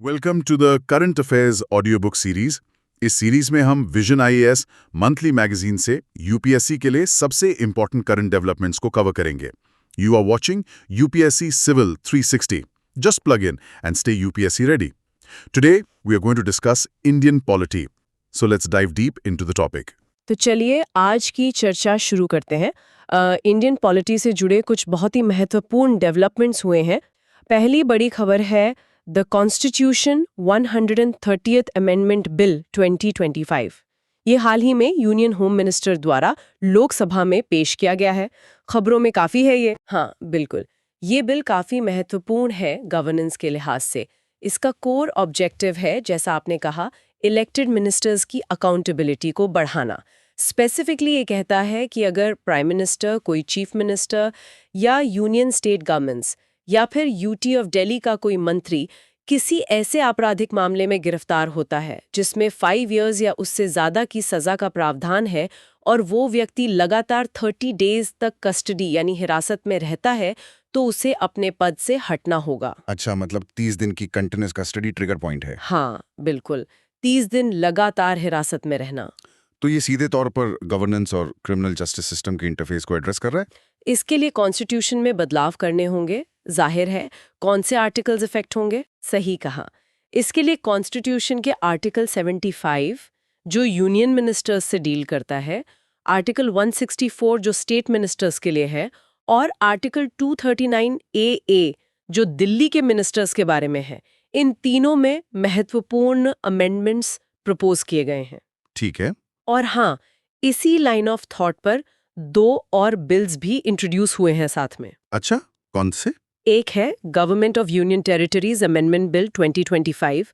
Welcome to the current affairs audio book series. इस series में हम विजन आईएएस मंथली मैगजीन से UPSC के लिए सबसे इंपॉर्टेंट करंट डेवलपमेंट्स को कवर करेंगे। You are watching UPSC civil 360। Just plug in and stay UPSC ready. Today we are going to discuss Indian polity. So let's dive deep into the topic. तो चलिए आज की चर्चा शुरू करते हैं। इंडियन पॉलिटी से जुड़े कुछ बहुत ही महत्वपूर्ण डेवलपमेंट्स हुए हैं। पहली बड़ी खबर है the constitution 130th amendment bill 2025। ये हाल ही में यूनियन होम मिनिस्टर द्वारा लोकसभा में पेश किया गया है। खबरों में काफ़ी है ये। हाँ बिल्कुल, ये बिल काफ़ी महत्वपूर्ण है गवर्नेंस के लिहाज से। इसका कोर ऑब्जेक्टिव है, जैसा आपने कहा, इलेक्टेड मिनिस्टर्स की अकाउंटेबिलिटी को बढ़ाना। स्पेसिफिकली ये कहता है कि अगर प्राइम मिनिस्टर, कोई चीफ मिनिस्टर या यूनियन स्टेट गवर्नमेंट्स या फिर यूटी ऑफ दिल्ली का कोई मंत्री किसी ऐसे आपराधिक मामले में गिरफ्तार होता है जिसमें 5 इयर्स या उससे ज़्यादा की सज़ा का प्रावधान है और वो व्यक्ति लगातार 30 डेज तक कस्टडी यानी हिरासत में रहता है, तो उसे अपने पद से हटना होगा। अच्छा, मतलब 30 दिन की कंटिन्यूअस कस्टडी ट्रिगर पॉइंट है। हाँ बिल्कुल, 30 दिन लगातार हिरासत में रहना। तो ये सीधे तौर पर गवर्नेंस और क्रिमिनल जस्टिस सिस्टम के इंटरफेस को एड्रेस कर रहा है। इसके लिए कॉन्स्टिट्यूशन में बदलाव करने होंगे। जाहिर है कौन से आर्टिकल्स इफेक्ट होंगे? सही कहा, इसके लिए कॉन्स्टिट्यूशन के आर्टिकल 75 जो यूनियन मिनिस्टर्स से डील करता है, आर्टिकल 164 जो स्टेट मिनिस्टर्स के लिए है, और आर्टिकल 239 AA जो दिल्ली के मिनिस्टर्स के बारे में है, इन तीनों में महत्वपूर्ण अमेंडमेंट्स प्रपोज किए गए हैं। ठीक है। और हाँ, इसी लाइन ऑफ थॉट पर 2 और बिल्स भी इंट्रोड्यूस हुए हैं साथ में। अच्छा, कौन से? एक है government of union territories amendment bill 2025।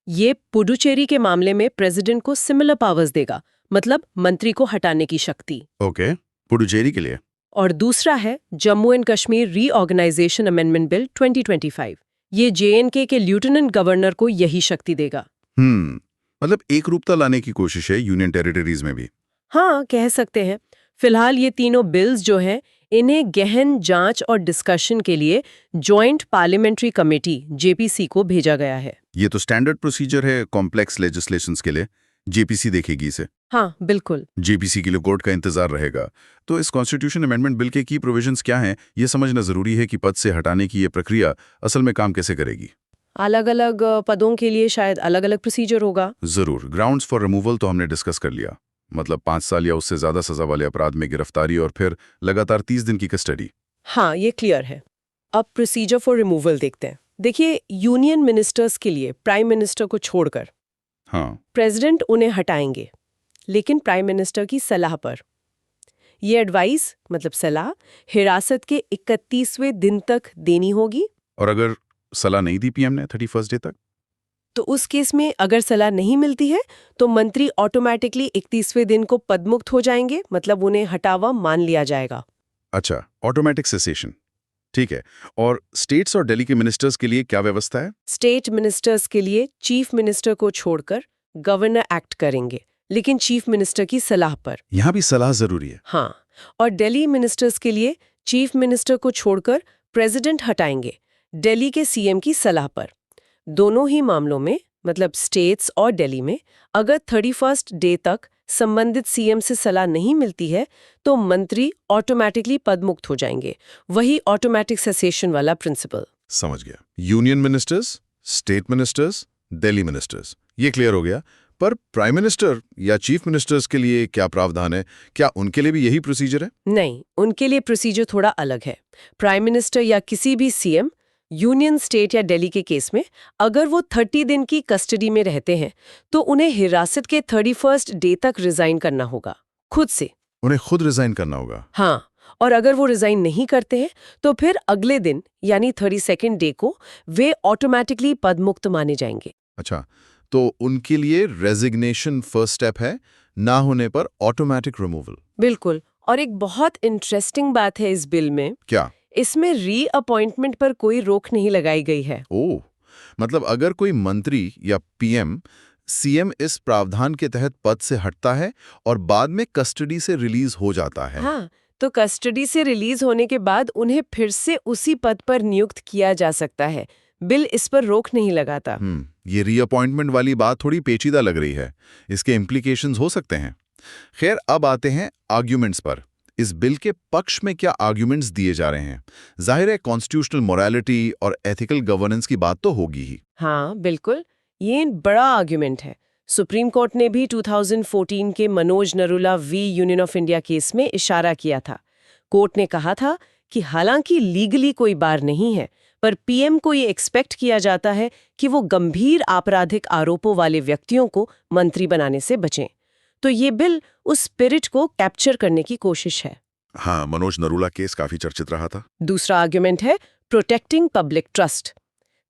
ये पुडुचेरी के मामले में प्रेसिडेंट को सिमिलर पावर्स देगा, मतलब मंत्री को हटाने की शक्ति। ओके, पुडुचेरी के लिए। और दूसरा है Jammu and Kashmir reorganisation amendment bill 2025। ये जेएनके के लेफ्टिनेंट गवर्नर को यही शक्ति देगा। मतलब एक रूपता लाने की कोशिश है यूनियन टेरिटरीज में भी। हाँ, कह सकते हैं। फिलहाल ये तीनों बिल्स जो हैं, इन्हें गहन जांच और डिस्कशन के लिए जॉइंट पार्लियामेंट्री कमेटी जेपीसी को भेजा गया है। ये तो स्टैंडर्ड प्रोसीजर है कॉम्प्लेक्स लेजिस्लेशंस के लिए। जेपीसी देखेगी इसे। हाँ बिल्कुल। जेपीसी के लिए कोर्ट का इंतजार रहेगा। तो इस कॉन्स्टिट्यूशन अमेंडमेंट बिल के की प्रोविजंस क्या हैं, ये समझना जरूरी है कि पद से हटाने की ये प्रक्रिया असल में काम कैसे करेगी। अलग अलग पदों के लिए शायद अलग अलग प्रोसीजर होगा। जरूर। ग्राउंड्स फॉर रिमूवल तो हमने डिस्कस कर लिया, मतलब 5 साल या उससे ज्यादा सजा वाले अपराध में गिरफ्तारी और फिर लगातार 30 दिन की कस्टडी। हाँ, ये क्लियर है। अब प्रोसीजर फॉर रिमूवल देखते हैं। देखिए, यूनियन मिनिस्टर्स के लिए प्राइम मिनिस्टर को छोड़कर हाँ, प्रेसिडेंट उन्हें हटाएंगे, लेकिन प्राइम मिनिस्टर की सलाह पर। ये एडवाइस मतलब सलाह हिरासत के 31वें दिन तक देनी होगी। और अगर सलाह नहीं दी पीएम ने 31st डे तक? तो उस केस में अगर सलाह नहीं मिलती है तो मंत्री ऑटोमेटिकली 31वें दिन को पदमुक्त हो जाएंगे, मतलब उन्हें हटावा मान लिया जाएगा। अच्छा, ऑटोमेटिक सेसेशन। ठीक है। और स्टेट्स और दिल्ली के मिनिस्टर्स के लिए क्या व्यवस्था है? स्टेट मिनिस्टर्स के लिए चीफ मिनिस्टर को छोड़कर गवर्नर एक्ट करेंगे, लेकिन चीफ मिनिस्टर की सलाह पर। यहाँ भी सलाह जरूरी है। हाँ, और दिल्ली मिनिस्टर्स के लिए चीफ मिनिस्टर को छोड़कर प्रेसिडेंट हटाएंगे, दिल्ली के सीएम की सलाह पर। दोनों ही मामलों में, मतलब स्टेट्स और दिल्ली में, अगर 31st डे तक संबंधित सीएम से सलाह नहीं मिलती है तो मंत्री ऑटोमेटिकली पदमुक्त हो जाएंगे। वही ऑटोमेटिक सेसेशन वाला प्रिंसिपल। समझ गया। Union ministers, state ministers, Delhi ministers, ये क्लियर हो गया। पर प्राइम मिनिस्टर या चीफ मिनिस्टर्स के लिए क्या प्रावधान है? क्या उनके लिए भी यही प्रोसीजर है? नहीं, उनके लिए प्रोसीजर थोड़ा अलग है। प्राइम मिनिस्टर या किसी भी सीएम यूनियन, स्टेट या दिल्ली के केस में अगर वो 30 दिन की कस्टडी में रहते हैं तो उन्हें हिरासत के 31st डे तक रिजाइन करना होगा, खुद से। उन्हें खुद रिजाइन करना होगा? हाँ, और अगर वो रिजाइन नहीं करते हैं तो फिर अगले दिन यानी 32nd डे को वे ऑटोमेटिकली पदमुक्त माने जाएंगे। अच्छा, तो उनके लिए रेजिग्नेशन फर्स्ट स्टेप है, ना होने पर ऑटोमेटिक रिमूवल। बिल्कुल। और एक बहुत इंटरेस्टिंग बात है इस बिल में, क्या? इसमें रीअपॉइंटमेंट पर कोई रोक नहीं लगाई गई है। ओह, मतलब अगर कोई मंत्री या पीएम, सीएम इस प्रावधान के तहत पद से हटता है और बाद में कस्टडी से रिलीज हो जाता है। हाँ, तो कस्टडी से रिलीज होने के बाद उन्हें फिर से उसी पद पर नियुक्त किया जा सकता है, बिल इस पर रोक नहीं लगाता। ये रीअपॉइंटमेंट वाली बात थोड़ी पेचीदा लग रही है। इसके इम्प्लीकेशंस हो सकते हैं। खैर, अब आते हैं आर्ग्यूमेंट्स पर। इस बिल के पक्ष में क्या आर्ग्यूमेंट्स दिए जा रहे हैं? जाहिर है कॉन्स्टिट्यूशनल मोरालिटी और एथिकल गवर्नेंस की बात तो होगी ही। हाँ बिल्कुल, ये बड़ा आर्ग्यूमेंट है। सुप्रीम कोर्ट ने भी 2014 के Manoj Narula v Union of India case में इशारा किया था। कोर्ट ने कहा था कि हालांकि लीगली कोई बार नहीं है, पर पीएम को ये एक्सपेक्ट किया जाता है कि वो गंभीर आपराधिक आरोपों वाले व्यक्तियों को मंत्री बनाने से बचें। तो ये बिल उस स्पिरिट को कैप्चर करने की कोशिश है। हाँ, मनोज नरूला केस काफी चर्चित रहा था। दूसरा आर्ग्यूमेंट है प्रोटेक्टिंग पब्लिक ट्रस्ट।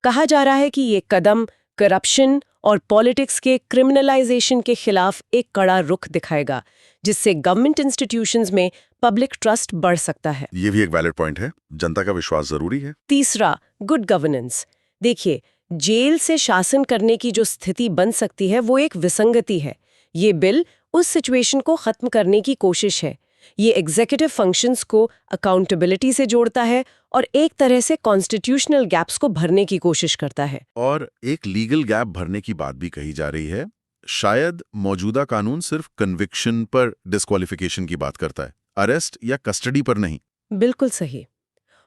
कहा जा रहा है कि ये कदम करप्शन और पॉलिटिक्स के क्रिमिनलाइजेशन के खिलाफ एक कड़ा रुख दिखाएगा, जिससे गवर्नमेंट इंस्टीट्यूशंस में पब्लिक ट्रस्ट बढ़ सकता है। ये भी एक वैलिड पॉइंट है। जनता का विश्वास जरूरी है। तीसरा, गुड गवर्नेंस। देखिए, जेल से शासन करने की जो स्थिति बन सकती है वो एक विसंगति है। ये बिल उस सिचुएशन को खत्म करने की कोशिश है। ये एग्जीक्यूटिव फंक्शंस को अकाउंटेबिलिटी से जोड़ता है और एक तरह से कॉन्स्टिट्यूशनल गैप्स को भरने की कोशिश करता है। और एक लीगल गैप भरने की बात भी कही जा रही है। शायद मौजूदा कानून सिर्फ कन्विक्शन पर डिस्क्वालिफिकेशन की बात करता है, अरेस्ट या कस्टडी पर नहीं। बिल्कुल सही।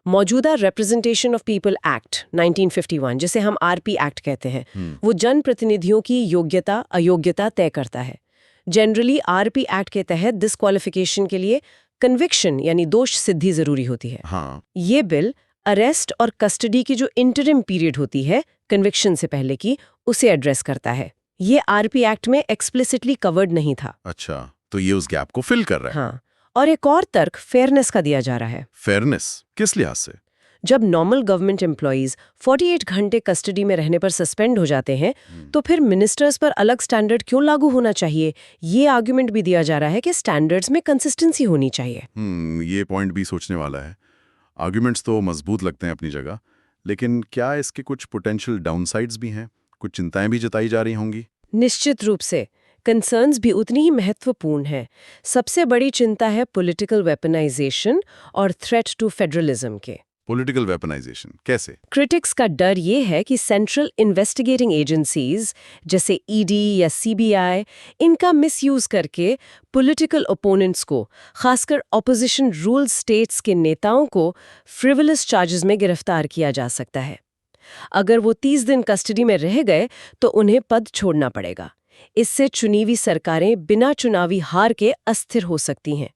मौजूदा रिप्रेजेंटेशन ऑफ पीपल एक्ट 1951, जिसे हम आरपी एक्ट कहते हैं, वो जनप्रतिनिधियों की योग्यता अयोग्यता तय करता है। जनरली आरपी एक्ट के तहत डिस्क्वालिफिकेशन के लिए कन्विक्शन यानी दोष सिद्धि जरूरी होती है। हाँ। ये बिल अरेस्ट और कस्टडी की जो इंटरिम पीरियड होती है कन्विक्शन से पहले की, उसे एड्रेस करता है। ये आरपी एक्ट में एक्सप्लिसिटली कवर्ड नहीं था। अच्छा, तो ये उस गैप को फिल कर रहा है। हाँ, और एक और तर्क फेयरनेस का दिया जा रहा है। फेयरनेस किस लिहाज से? जब नॉर्मल गवर्नमेंट एम्प्लॉइज 48 घंटे कस्टडी में रहने पर सस्पेंड हो जाते हैं, तो फिर मिनिस्टर्स पर अलग स्टैंडर्ड क्यों लागू होना चाहिए? ये आर्गुमेंट भी दिया जा रहा है कि स्टैंडर्ड्स में कंसिस्टेंसी होनी चाहिए। ये पॉइंट भी सोचने वाला है। आर्ग्यूमेंट्स तो मजबूत लगते हैं अपनी जगह, लेकिन क्या इसके कुछ पोटेंशियल डाउनसाइड्स भी हैं? कुछ चिंताएं भी जताई जा रही होंगी। निश्चित रूप से कंसर्न्स भी उतनी ही महत्वपूर्ण है। सबसे बड़ी चिंता है पॉलिटिकल वेपनाइजेशन और थ्रेट टू फेडरलिज्म के। पॉलिटिकल वेपनाइजेशन कैसे? क्रिटिक्स का डर ये है कि सेंट्रल इन्वेस्टिगेटिंग एजेंसीज जैसे ईडी या सीबीआई, इनका मिसयूज करके पॉलिटिकल ओपोनेंट्स को, खासकर ऑपोजिशन रूल स्टेट्स के नेताओं को फ्रिवलस चार्जेस में गिरफ्तार किया जा सकता है। अगर वो 30 दिन कस्टडी में रह गए तो उन्हें पद छोड़ना पड़ेगा। इससे चुनीवी सरकारें बिना चुनावी हार के अस्थिर हो सकती हैं।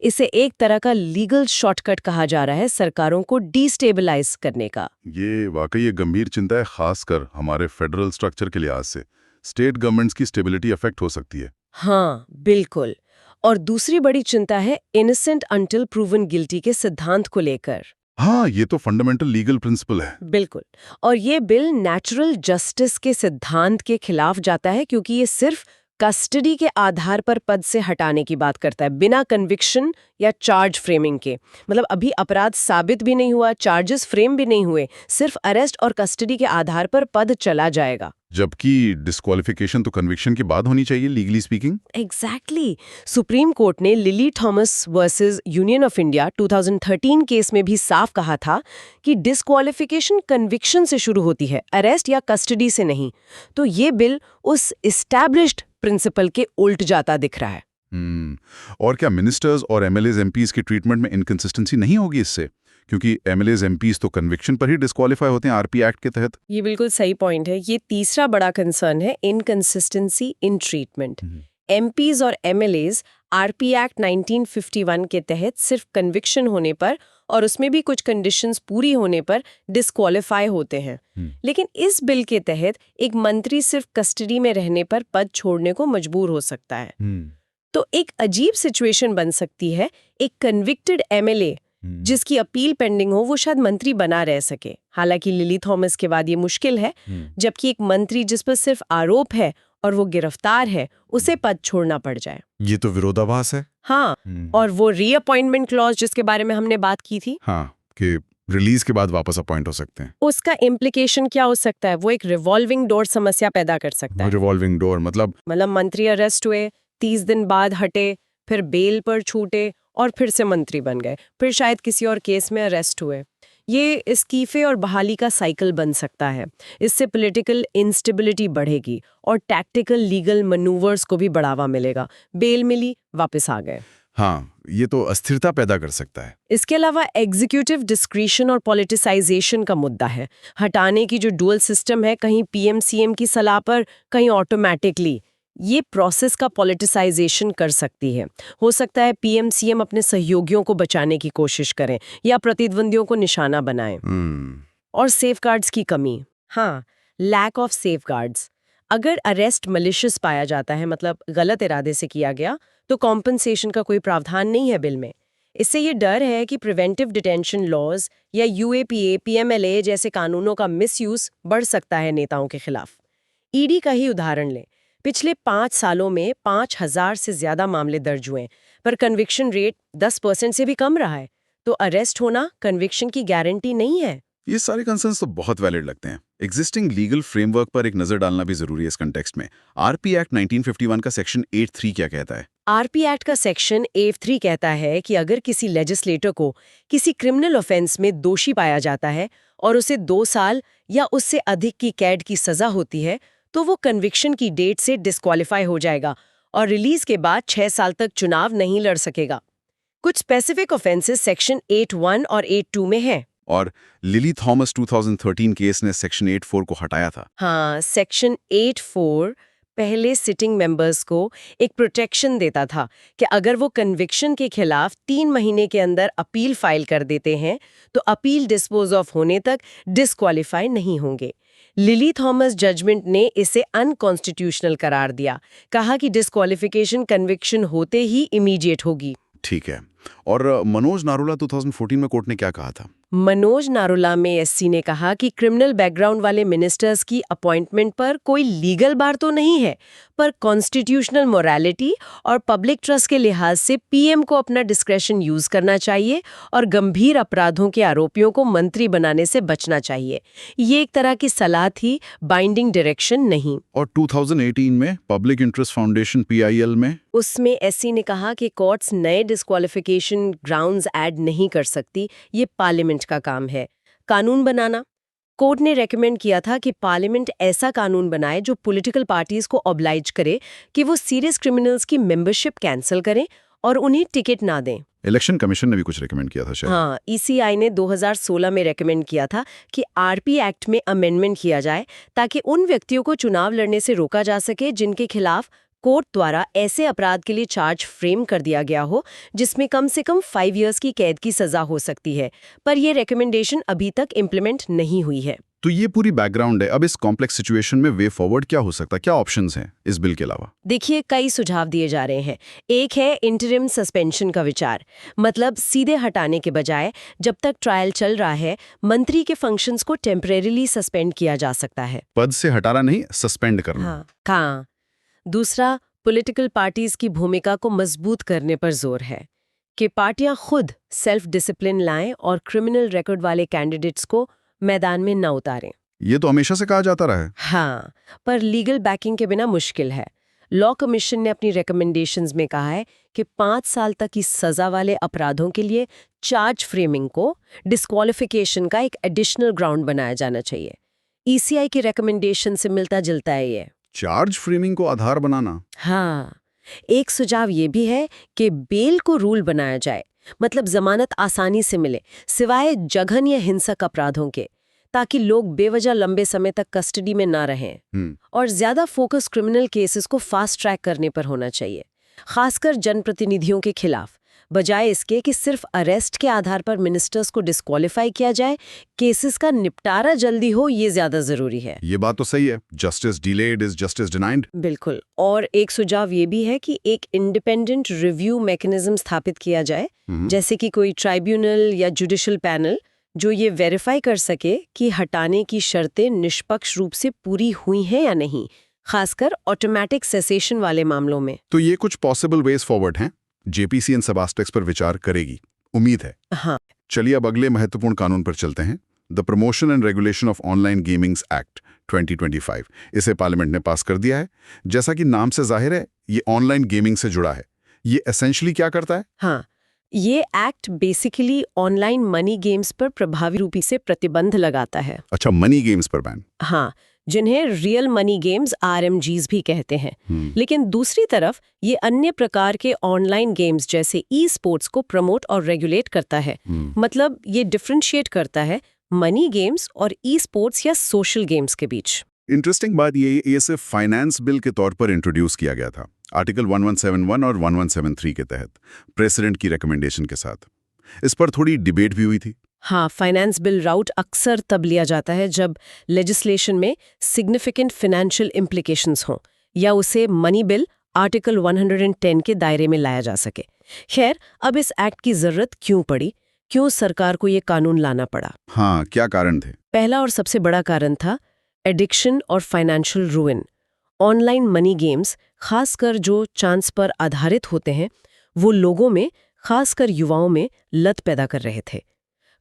इसे एक तरह का लीगल शॉर्टकट कहा जा रहा है सरकारों को डिस्टेबलाइज करने का। ये वाकई एक गंभीर चिंता है, खासकर हमारे फेडरल स्ट्रक्चर के लिहाज से। स्टेट गवर्नमेंट्स की स्टेबिलिटी अफेक्ट हो सकती है। हाँ बिल्कुल। और दूसरी बड़ी चिंता है इनोसेंट अंटिल प्रूवन गिल्टी के सिद्धांत को लेकर। हाँ, ये तो फंडामेंटल लीगल प्रिंसिपल है। बिल्कुल। और ये बिल नेचुरल जस्टिस के सिद्धांत के खिलाफ जाता है, क्योंकि ये सिर्फ कस्टडी के आधार पर पद से हटाने की बात करता है, बिना कन्विक्शन या चार्ज फ्रेमिंग के। मतलब अभी अपराध साबित भी नहीं हुआ, चार्जेस फ्रेम भी नहीं हुए, सिर्फ अरेस्ट और कस्टडी के आधार पर पद चला जाएगा। जबकि डिस्क्वालिफिकेशन तो कन्विक्शन के बाद होनी चाहिए, legally speaking. Exactly. Supreme court ने Lily Thomas versus union of India 2013 case में भी साफ कहा था कि डिस्क्वालिफिकेशन कन्विक्शन से शुरू होती है, अरेस्ट या कस्टडी से नहीं। तो ये बिल उस एस्टैब्लिश्ड प्रिंसिपल के उल्ट जाता दिख रहा है। और क्या मिनिस्टर्स और एमएलएज एमपीज की ट्रीटमेंट में इनकंसिस्टेंसी नहीं होगी इससे? क्योंकि एमएलएज एमपीज तो कन्विक्शन पर ही डिस्क्वालीफाई होते हैं आरपी एक्ट के तहत। ये बिल्कुल सही पॉइंट है। ये तीसरा बड़ा कंसर्न है, इनकंसिस्टेंसी इन ट्रीटमेंट। एमपीज और एमएलएज आरपी एक्ट 1951 के तहत सिर्फ कन्विक्शन होने पर और उसमें भी कुछ कंडीशंस पूरी होने पर डिस्क्वालीफाई होते हैं। लेकिन इस बिल के तहत एक मंत्री सिर्फ कस्टडी में रहने पर पद छोड़ने को मजबूर हो सकता है। तो एक अजीब सिचुएशन बन सकती है। एक कन्विक्टेड एमएलए जिसकी अपील पेंडिंग हो, वो शायद मंत्री बना रह सके। हालांकि लिली थॉमस के बाद ये मुश्किल है, जबकि एक मंत्री जिस पर सिर्फ आरोप है और वो गिरफ्तार है, उसे पद छोड़ना पड़ जाए। ये तो विरोधाभास है। हाँ, और वो रीअपॉइंटमेंट क्लॉज जिसके बारे में हमने बात की थी, हाँ, कि रिलीज के बाद वापस अपॉइंट हो सकते हैं। उसका इम्प्लीकेशन क्या हो सकता है? वो एक रिवॉल्विंग डोर समस्या पैदा कर सकता है। रिवॉल्विंग डोर मतलब मंत्री अरेस्ट हुए, 30 दिन बाद हटे, फिर बेल पर छूटे और फिर से मंत्री बन गए, फिर शायद किसी और केस में अरेस्ट हुए। ये इस्तीफे और बहाली का साइकिल बन सकता है। इससे पॉलिटिकल इंस्टेबिलिटी बढ़ेगी और टैक्टिकल लीगल मैनूवर्स को भी बढ़ावा मिलेगा। बेल मिली, वापस आ गए। हाँ, ये तो अस्थिरता पैदा कर सकता है। इसके अलावा एग्जीक्यूटिव डिस्क्रिशन और पॉलिटिसाइजेशन का मुद्दा है। हटाने की जो डुअल सिस्टम है, कहीं पीएम-सीएम की सलाह पर, कहीं ऑटोमेटिकली, ये प्रोसेस का पॉलिटिसाइजेशन कर सकती है। हो सकता है पीएम-सीएम अपने सहयोगियों को बचाने की कोशिश करें या प्रतिद्वंदियों को निशाना बनाएं। और सेफगार्ड्स की कमी। हाँ, लैक ऑफ सेफगार्ड्स। अगर अरेस्ट मलिशियस पाया जाता है, मतलब गलत इरादे से किया गया, तो कॉम्पनसेशन का कोई प्रावधान नहीं है बिल में। इससे ये डर है कि प्रिवेंटिव डिटेंशन लॉज या यूएपीए, पीएमएलए जैसे कानूनों का मिसयूज बढ़ सकता है नेताओं के खिलाफ। ईडी का ही उदाहरण लें। पिछले 5 सालों में 5,000 से ज्यादा मामले दर्ज हुए, पर कन्विक्शन रेट 10% से भी कम रहा है। तो अरेस्ट होना कन्विक्शन की गारंटी नहीं है। ये सारे कंसर्न्स तो बहुत वैलिड लगते हैं। एग्जिस्टिंग लीगल फ्रेमवर्क पर एक नजर डालना भी जरूरी है इस कंटेक्स्ट में। आरपी एक्ट 1951 का सेक्शन 83 क्या कहता है? आरपी एक्ट का सेक्शन 83 कहता है कि अगर किसी लेजिस्लेटर को किसी क्रिमिनल ऑफेंस में दोषी पाया जाता है और उसे 2 साल या उससे अधिक की कैद की सजा होती है, तो वो कन्विक्शन की डेट से डिस्क्वालीफाई हो जाएगा और रिलीज के बाद 6 साल तक चुनाव नहीं लड़ सकेगा। कुछ स्पेसिफिक ऑफेंसेस सेक्शन 81 और 82 में हैं। और लिली थॉमस 2013 केस ने सेक्शन 84 को हटाया था। हाँ, सेक्शन 84 पहले सिटिंग मेंबर्स को एक प्रोटेक्शन देता था कि अगर वो कन्विक्शन के खिलाफ 3 महीने के अंदर अपील फाइल कर देते हैं, तो अपील डिस्पोज ऑफ होने तक डिस्क्वालीफाई नहीं होंगे। लिली थॉमस जजमेंट ने इसे अनकॉन्स्टिट्यूशनल करार दिया, कहा कि डिस्क्वालिफिकेशन कन्विक्शन होते ही इमीडिएट होगी। ठीक है। और मनोज नारोला 2014 में कोर्ट ने क्या कहा था? मनोज नारोला में एससी ने कहा कि क्रिमिनल बैकग्राउंड वाले मिनिस्टर्स की अपॉइंटमेंट पर कोई लीगल बार तो नहीं है, पर कॉन्स्टिट्यूशनल मोरालिटी और पब्लिक ट्रस्ट के लिहाज से पीएम को अपना डिस्क्रेशन यूज करना चाहिए और गंभीर अपराधों के आरोपियों को मंत्री बनाने से बचना चाहिए। ये एक तरह की सलाह थी, बाइंडिंग डायरेक्शन नहीं। और 2018 में पब्लिक इंटरेस्ट फाउंडेशन PIL में उसमें एससी ने कहा कि कोर्ट्स नए डिस्क्वालिफिकेशन ग्राउंड्स ऐड नहीं कर सकती, ये पार्लियामेंट का काम है। कानून बनाना। कोर्ट ने रेकमेंड किया था कि पार्लियामेंट ऐसा कानून बनाए जो पॉलिटिकल पार्टीज को ऑब्लाइज करे कि वो सीरियस क्रिमिनल्स की मेंबरशिप कैंसिल करें और उन्हें टिकट ना दें। इलेक्शन कमीशन ने भी कुछ रेकमेंड किया था शायद। हाँ, ECI ने 2016 में रेकमेंड किया था कि आरपी एक्ट में अमेंडमेंट किया जाए ताकि उन व्यक्तियों को चुनाव लड़ने से रोका जा सके जिनके खिलाफ कोर्ट द्वारा ऐसे अपराध के लिए चार्ज फ्रेम कर दिया गया हो जिसमें कम से कम 5 इयर्स की कैद की सजा हो सकती है। पर यह रिकमेंडेशन अभी तक इम्प्लीमेंट नहीं हुई है। तो ये पूरी बैकग्राउंड है। अब इस कॉम्प्लेक्स सिचुएशन में वे फॉरवर्ड क्या हो सकता है? क्या ऑप्शंस हैं इस बिल के अलावा? देखिए, कई सुझाव दिए जा रहे हैं। एक है इंटरिम सस्पेंशन का विचार, मतलब सीधे हटाने के बजाय जब तक ट्रायल चल रहा है मंत्री के फंक्शंस को टेम्परेरीली सस्पेंड किया जा सकता है। पद से हटाना नहीं, सस्पेंड करना। हाँ, कहाँ। दूसरा, पॉलिटिकल पार्टीज की भूमिका को मजबूत करने पर जोर है कि पार्टियां खुद सेल्फ डिसिप्लिन लाएं और क्रिमिनल रिकॉर्ड वाले कैंडिडेट्स को मैदान में न उतारें। ये तो हमेशा से कहा जाता रहा है। हाँ, पर लीगल बैकिंग के बिना मुश्किल है। लॉ कमीशन ने अपनी रिकमेंडेशंस में कहा है कि 5 साल तक की सजा वाले अपराधों के लिए चार्ज फ्रेमिंग को डिस्क्वालिफिकेशन का एक एडिशनल ग्राउंड बनाया जाना चाहिए। ECI की रिकमेंडेशन से मिलता जुलता है ये। चार्ज फ्रेमिंग को आधार बनाना। हाँ, एक सुझाव ये भी है कि बेल को रूल बनाया जाए, मतलब जमानत आसानी से मिले सिवाय जघन या हिंसक अपराधों के, ताकि लोग बेवजह लंबे समय तक कस्टडी में ना रहें। और ज्यादा फोकस क्रिमिनल केसेस को फास्ट ट्रैक करने पर होना चाहिए, खासकर जनप्रतिनिधियों के खिलाफ, बजाय इसके कि सिर्फ अरेस्ट के आधार पर मिनिस्टर्स को डिस्क्वालीफाई किया जाए। केसेस का निपटारा जल्दी हो, ये ज्यादा जरूरी है। ये बात तो सही है। Justice delayed is justice denied. बिल्कुल। और एक सुझाव ये भी है कि एक इंडिपेंडेंट रिव्यू मैकेनिज्म स्थापित किया जाए, जैसे कि कोई ट्राइब्यूनल या जुडिशियल पैनल जो ये वेरीफाई कर सके कि हटाने की शर्तें निष्पक्ष रूप से पूरी हुई हैं या नहीं, खासकर ऑटोमेटिक सेसेशन वाले मामलों में। तो ये कुछ पॉसिबल वेज फॉरवर्ड हैं। JPC इन सब एस्पेक्ट्स पर विचार करेगी, उम्मीद है। हाँ। चलिए अब अगले महत्वपूर्ण कानून पर चलते हैं। The promotion and regulation of online gamings act 2025। इसे पार्लियामेंट ने पास कर दिया है। जैसा कि नाम से जाहिर है, ये ऑनलाइन गेमिंग से जुड़ा है। ये एसेंशियली क्या करता है? हाँ, ये act basically online money games पर प्रभावी रूप से प्रतिबंध लगाता है। अच्छा, मनी गेम्स पर बैन। हाँ, जिन्हें रियल मनी गेम्स RMGs भी कहते हैं। लेकिन दूसरी तरफ ये अन्य प्रकार के ऑनलाइन गेम्स जैसे ई-स्पोर्ट्स को प्रमोट और रेगुलेट करता है। मतलब ये डिफरेंशिएट करता है मनी गेम्स और ई-स्पोर्ट्स या सोशल गेम्स के बीच। इंटरेस्टिंग बात ये सिर्फ फाइनेंस बिल के तौर पर इंट्रोड्यूस किया गया था, आर्टिकल 1171 और 1173 के तहत, प्रेसिडेंट की रिकमेंडेशन के साथ। इस पर थोड़ी डिबेट भी हुई थी। हाँ, फाइनेंस बिल राउट अक्सर तब लिया जाता है जब लेजिस्लेशन में सिग्निफिकेंट फाइनेंशियल इम्प्लीकेशंस हों या उसे मनी बिल आर्टिकल 110 के दायरे में लाया जा सके। खैर, अब इस एक्ट की जरूरत क्यों पड़ी? क्यों सरकार को ये कानून लाना पड़ा? हाँ, क्या कारण थे? पहला और सबसे बड़ा कारण था एडिक्शन और फाइनेंशियल रूइन। ऑनलाइन मनी गेम्स, खासकर जो चांस पर आधारित होते हैं, वो लोगों में, खासकर युवाओं में लत पैदा कर रहे थे।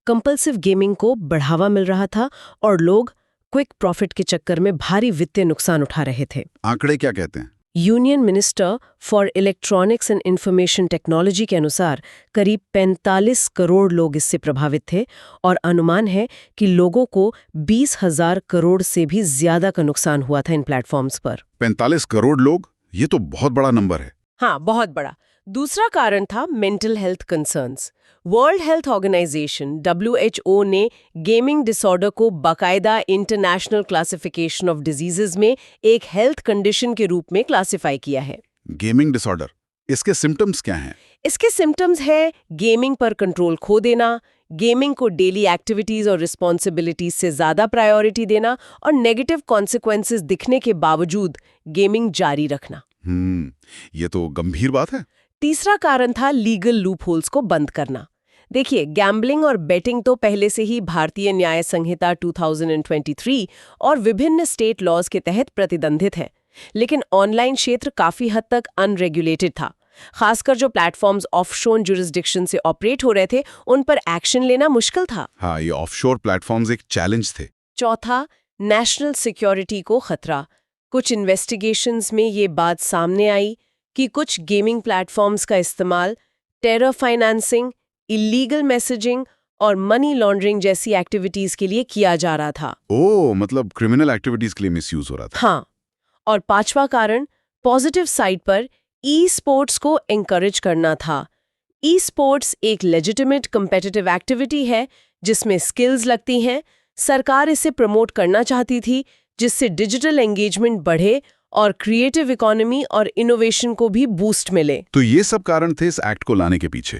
कंपल्सिव गेमिंग को बढ़ावा मिल रहा था और लोग क्विक प्रॉफिट के चक्कर में भारी वित्तीय नुकसान उठा रहे थे। आंकड़े क्या कहते हैं? Union minister for electronics and information technology के अनुसार करीब 45 करोड़ लोग इससे प्रभावित थे और अनुमान है कि लोगों को 20,000 करोड़ से भी ज्यादा का नुकसान हुआ था इन प्लेटफॉर्म्स पर। 45 करोड़ लोग, ये तो बहुत बड़ा नंबर है। हाँ, बहुत बड़ा। दूसरा कारण था mental health concerns. World Health Organisation WHO ने गेमिंग डिसऑर्डर को बाकायदा इंटरनेशनल क्लासिफिकेशन ऑफ डिजीजेज में एक हेल्थ कंडीशन के रूप में क्लासिफाई किया है। गेमिंग डिसऑर्डर, इसके सिम्टम्स क्या हैं? इसके सिम्टम्स है गेमिंग पर कंट्रोल खो देना, गेमिंग को डेली एक्टिविटीज और रिस्पॉन्सिबिलिटीज से ज्यादा प्रायोरिटी देना और नेगेटिव कॉन्सिक्वेंसेस दिखने के बावजूद गेमिंग जारी रखना। ये तो गंभीर बात है। तीसरा कारण था लीगल लूपहोल्स को बंद करना। देखिए, गैम्बलिंग और बेटिंग तो पहले से ही भारतीय न्याय संहिता 2023 और विभिन्न स्टेट लॉज के तहत प्रतिबंधित है, लेकिन ऑनलाइन क्षेत्र काफी हद तक अनरेगुलेटेड था। खासकर जो प्लेटफॉर्म्स ऑफशोर जुरिस्डिक्शन से ऑपरेट हो रहे थे, उन पर एक्शन लेना मुश्किल था। हाँ, ये ऑफशोर प्लेटफॉर्म्स एक चैलेंज थे। चौथा, नेशनल सिक्योरिटी को खतरा। कुछ इन्वेस्टिगेशंस में ये बात सामने आई कि कुछ गेमिंग प्लेटफॉर्म्स का इस्तेमाल टेरर फाइनेंसिंग, इलीगल मैसेजिंग और मनी लॉन्ड्रिंग जैसी एक्टिविटीज के लिए किया जा रहा था। मतलब क्रिमिनल एक्टिविटीज के लिए मिसयूज हो रहा था। हाँ, और पांचवा कारण पॉजिटिव साइड पर ई स्पोर्ट्स को एनकरेज करना था। ई स्पोर्ट्स एक लेजिटिमेट कम्पिटिटिव एक्टिविटी है जिसमें स्किल्स लगती हैं। सरकार इसे प्रमोट करना चाहती थी जिससे डिजिटल एंगेजमेंट बढ़े और क्रिएटिव इकोनॉमी और इनोवेशन को भी बूस्ट मिले। तो ये सब कारण थे इस एक्ट को लाने के पीछे।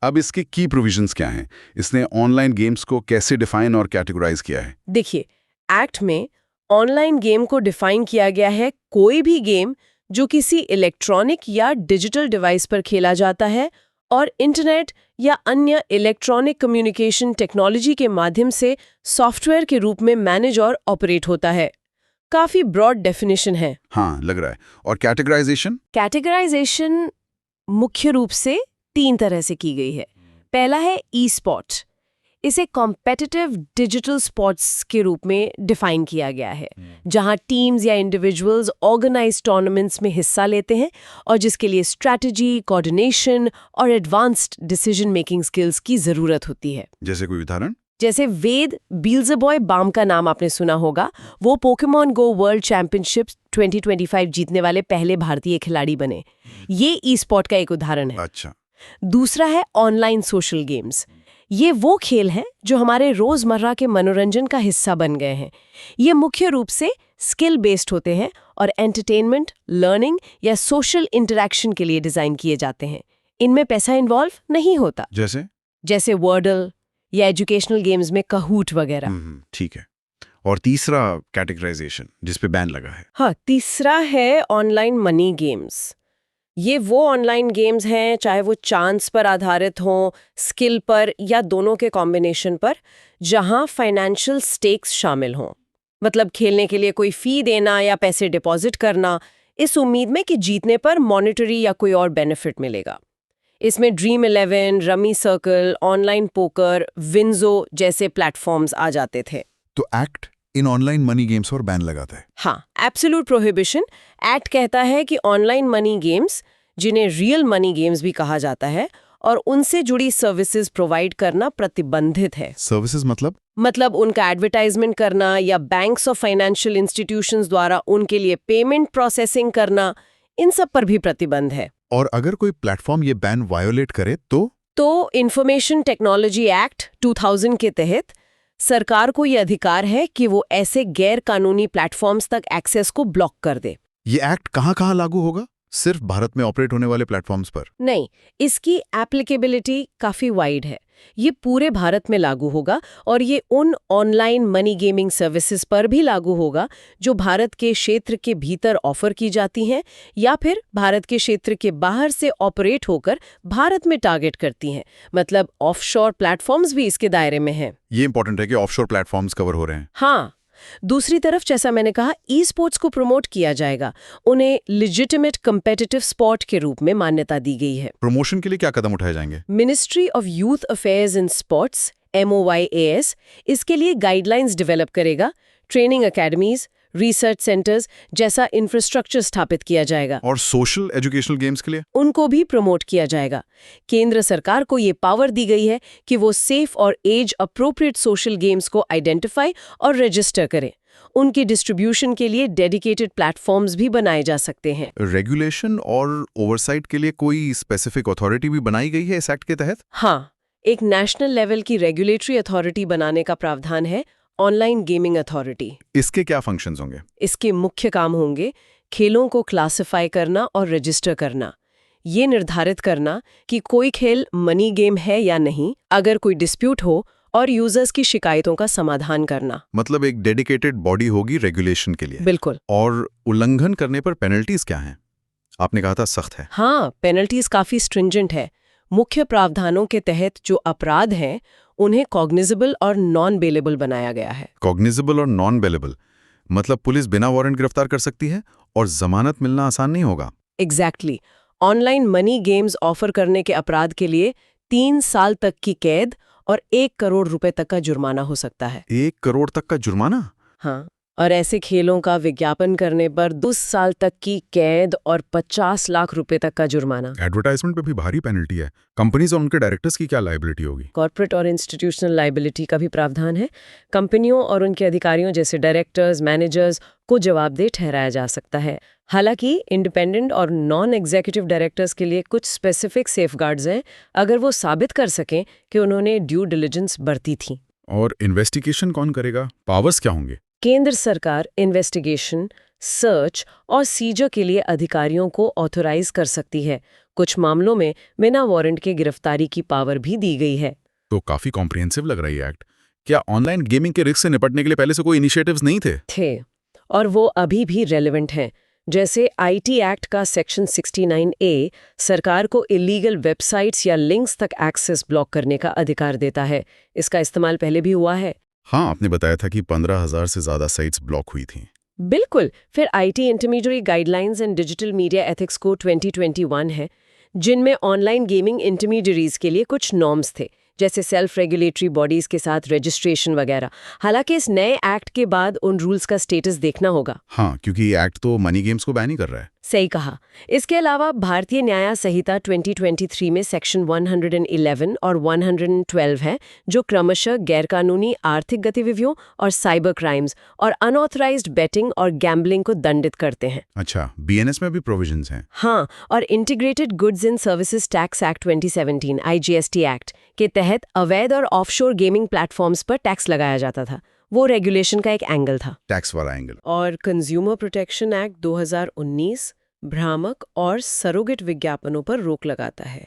अब इसके की प्रोविजंस क्या हैं? इसने ऑनलाइन गेम्स को कैसे डिफाइन और कैटेगराइज किया है? देखिए, एक्ट में ऑनलाइन गेम को डिफाइन किया गया है कोई भी गेम जो किसी इलेक्ट्रॉनिक या डिजिटल डिवाइस पर खेला जाता है और इंटरनेट या अन्य इलेक्ट्रॉनिक कम्युनिकेशन टेक्नोलॉजी के माध्यम से सॉफ्टवेयर के रूप में मैनेज और ऑपरेट होता है। काफी ब्रॉड डेफिनेशन है। हाँ, लग रहा है। और कैटेगराइजेशन? कैटेगराइजेशन मुख्य रूप से 3 तरह से की गई है। पहला है ई स्पोर्ट। इसे कॉम्पिटिटिव डिजिटल स्पोर्ट्स के रूप में डिफाइन किया गया है, जहां टीम्स या इंडिविजुअल्स ऑर्गेनाइज्ड टूर्नामेंट्स में हिस्सा लेते हैं और जिसके लिए स्ट्रैटेजी, कोऑर्डिनेशन और एडवांस्ड डिसीजन मेकिंग स्किल्स की जरूरत होती है। जैसे कोई उदाहरण? जैसे वेद बील्ज़ेबॉय बाम का नाम आपने सुना होगा। वो पोकेमॉन गो वर्ल्ड चैंपियनशिप 2025 जीतने वाले पहले भारतीय खिलाड़ी बने। ये ई स्पोर्ट का एक उदाहरण है। अच्छा। दूसरा है ऑनलाइन सोशल गेम्स। ये वो खेल हैं जो हमारे रोजमर्रा के मनोरंजन का हिस्सा बन गए हैं। ये मुख्य रूप से स्किल बेस्ड होते हैं और एंटरटेनमेंट, लर्निंग या सोशल इंटरेक्शन के लिए डिजाइन किए जाते हैं। इनमें पैसा इन्वॉल्व नहीं होता, जैसे वर्डल या एजुकेशनल गेम्स में कहूट वगैरह। ठीक है। और तीसरा कैटेगराइजेशन जिस पे बैन लगा है? हाँ, तीसरा है ऑनलाइन मनी गेम्स। ये वो ऑनलाइन गेम्स हैं, चाहे वो चांस पर आधारित हों, स्किल पर या दोनों के कॉम्बिनेशन पर, जहां फाइनेंशियल स्टेक्स शामिल हों। मतलब खेलने के लिए कोई फी देना या पैसे डिपॉजिट करना, इस उम्मीद में कि जीतने पर मॉनेटरी या कोई और बेनिफिट मिलेगा। इसमें dream 11, rummy circle, online poker, WinZO जैसे प्लेटफॉर्म्स आ जाते थे। तो act in online money games पर बैन लगाता है? हाँ, एब्सोल्यूट प्रोहिबिशन। एक्ट कहता है कि ऑनलाइन मनी गेम्स, जिन्हें रियल मनी गेम्स भी कहा जाता है, और उनसे जुड़ी सर्विसेज प्रोवाइड करना प्रतिबंधित है। सर्विसेज मतलब उनका एडवर्टाइजमेंट करना या बैंक्स और फाइनेंशियल इंस्टीट्यूशंस द्वारा उनके लिए पेमेंट प्रोसेसिंग करना, इन सब पर भी प्रतिबंध है। और अगर कोई प्लेटफॉर्म ये बैन वायोलेट करे तो इंफॉर्मेशन टेक्नोलॉजी एक्ट 2000 के तहत सरकार को ये अधिकार है कि वो ऐसे गैर कानूनी प्लेटफॉर्म्स तक एक्सेस को ब्लॉक कर दे। ये एक्ट कहाँ लागू होगा? सिर्फ भारत में ऑपरेट होने वाले प्लेटफॉर्म्स पर? नहीं, इसकी एप्लीकेबिलिटी काफी वाइड है। ये पूरे भारत में लागू होगा और ये उन ऑनलाइन मनी गेमिंग सर्विसेज पर भी लागू होगा जो भारत के क्षेत्र के भीतर ऑफर की जाती हैं या फिर भारत के क्षेत्र के बाहर से ऑपरेट होकर भारत में टारगेट करती हैं। मतलब ऑफशोर प्लेटफॉर्म्स भी इसके दायरे में हैं। ये इंपॉर्टेंट है कि ऑफशोर प्लेटफॉर्म्स कवर हो रहे हैं। हाँ, दूसरी तरफ जैसा मैंने कहा, ई स्पोर्ट्स को प्रमोट किया जाएगा। उन्हें लेजिटिमेट कम्पिटिटिव स्पोर्ट के रूप में मान्यता दी गई है। प्रमोशन के लिए क्या कदम उठाए जाएंगे? Ministry of youth affairs in sports MOYAS इसके लिए गाइडलाइंस डेवलप करेगा। ट्रेनिंग एकेडमीज, रिसर्च सेंटर्स जैसा इंफ्रास्ट्रक्चर स्थापित किया जाएगा। और सोशल एजुकेशनल गेम्स के लिए? उनको भी प्रमोट किया जाएगा। केंद्र सरकार को ये पावर दी गई है कि वो सेफ और एज अप्रोप्रिएट सोशल गेम्स को आइडेंटिफाई और रजिस्टर करे। उनके डिस्ट्रीब्यूशन के लिए डेडिकेटेड प्लेटफॉर्म्स भी बनाए जा सकते हैं। रेगुलेशन और ओवरसाइट के लिए कोई स्पेसिफिक अथॉरिटी भी बनाई गई है इस एक्ट के तहत? हाँ, एक नेशनल लेवल की रेगुलेटरी अथॉरिटी बनाने का प्रावधान है, ऑनलाइन गेमिंग अथॉरिटी। इसके क्या फंक्शंस होंगे? इसके मुख्य काम होंगे खेलों को क्लासिफाई करना और रजिस्टर करना, ये निर्धारित करना कि कोई खेल मनी गेम है या नहीं, अगर कोई डिस्प्यूट हो, और यूजर्स की शिकायतों का समाधान करना। मतलब एक डेडिकेटेड बॉडी होगी रेगुलेशन के लिए। बिल्कुल। और उल्लंघन करने पर पेनल्टीज क्या हैं? आपने कहा था सख्त है। हाँ, पेनल्टीज काफी स्ट्रिंजेंट है। मुख्य प्रावधानों के तहत जो अपराध हैं उन्हें कॉग्निजेबल और नॉन बेलेबल बनाया गया है। कॉग्निजेबल और नॉन बेलेबल मतलब पुलिस बिना वारंट गिरफ्तार कर सकती है और जमानत मिलना आसान नहीं होगा। Exactly. Online money games offer करने के अपराध के लिए 3 साल तक की कैद और 1 करोड़ रुपए तक का जुर्माना हो सकता है। 1 करोड़ तक का जुर्माना? हाँ, और ऐसे खेलों का विज्ञापन करने पर 2 साल तक की कैद और 50 लाख रुपए तक का जुर्माना। एडवर्टाइजमेंट पे भी भारी पेनल्टी है। कंपनीज और उनके डायरेक्टर्स की क्या लायबिलिटी होगी? कॉर्पोरेट और इंस्टीट्यूशनल लायबिलिटी का भी प्रावधान है। कंपनियों और उनके अधिकारियों जैसे डायरेक्टर्स, मैनेजर्स को जवाबदेह ठहराया जा सकता है। हालांकि इंडिपेंडेंट और नॉन एग्जीक्यूटिव डायरेक्टर्स के लिए कुछ स्पेसिफिक सेफगार्ड्स हैं, अगर वो साबित कर सकें कि उन्होंने ड्यू डिलिजेंस बरती थी। और इन्वेस्टिगेशन कौन करेगा? पावर्स क्या होंगे? केंद्र सरकार इन्वेस्टिगेशन, सर्च और सीजर के लिए अधिकारियों को ऑथोराइज कर सकती है। कुछ मामलों में बिना वारंट के गिरफ्तारी की पावर भी दी गई है। तो काफी कॉम्प्रिहेंसिव लग रहा है ये एक्ट। क्या ऑनलाइन गेमिंग के रिस्क से निपटने के लिए पहले से कोई इनिशिएटिव्स नहीं थे? और वो अभी भी रेलेवेंट हैं। जैसे IT एक्ट का सेक्शन 69A सरकार को इलीगल वेबसाइट्स या लिंक्स तक एक्सेस ब्लॉक करने का अधिकार देता है। इसका इस्तेमाल पहले भी हुआ है। हाँ, आपने बताया था कि 15,000 से ज्यादा साइट्स ब्लॉक हुई थीं। बिल्कुल। फिर IT intermediate guidelines and digital media ethics को 2021 है, जिनमें ऑनलाइन गेमिंग इंटरमीडियरीज के लिए कुछ नॉर्म्स थे, जैसे सेल्फ रेगुलेटरी बॉडीज के साथ रजिस्ट्रेशन वगैरह। हालांकि इस नए एक्ट के बाद उन रूल्स का स्टेटस देखना होगा। हाँ, क्योंकि ये एक्ट तो मनी गेम्स को बैन ही कर रहा है। सही कहा। इसके अलावा भारतीय न्याय संहिता 2023 में सेक्शन 111 और 112 है, जो क्रमशः गैरकानूनी आर्थिक गतिविधियों और साइबर क्राइम्स और अनऑथराइज्ड बेटिंग और गैम्बलिंग को दंडित करते हैं। अच्छा, BNS में भी प्रोविजंस हैं। हाँ, और integrated goods and services tax act 2017 IGST act के तहत अवैध और ऑफशोर गेमिंग प्लेटफॉर्म्स पर टैक्स लगाया जाता था। वो रेगुलेशन का एक एंगल था। टैक्स वाला एंगल। और कंज्यूमर प्रोटेक्शन एक्ट 2019 भ्रामक और सरोगेट विज्ञापनों पर रोक लगाता है।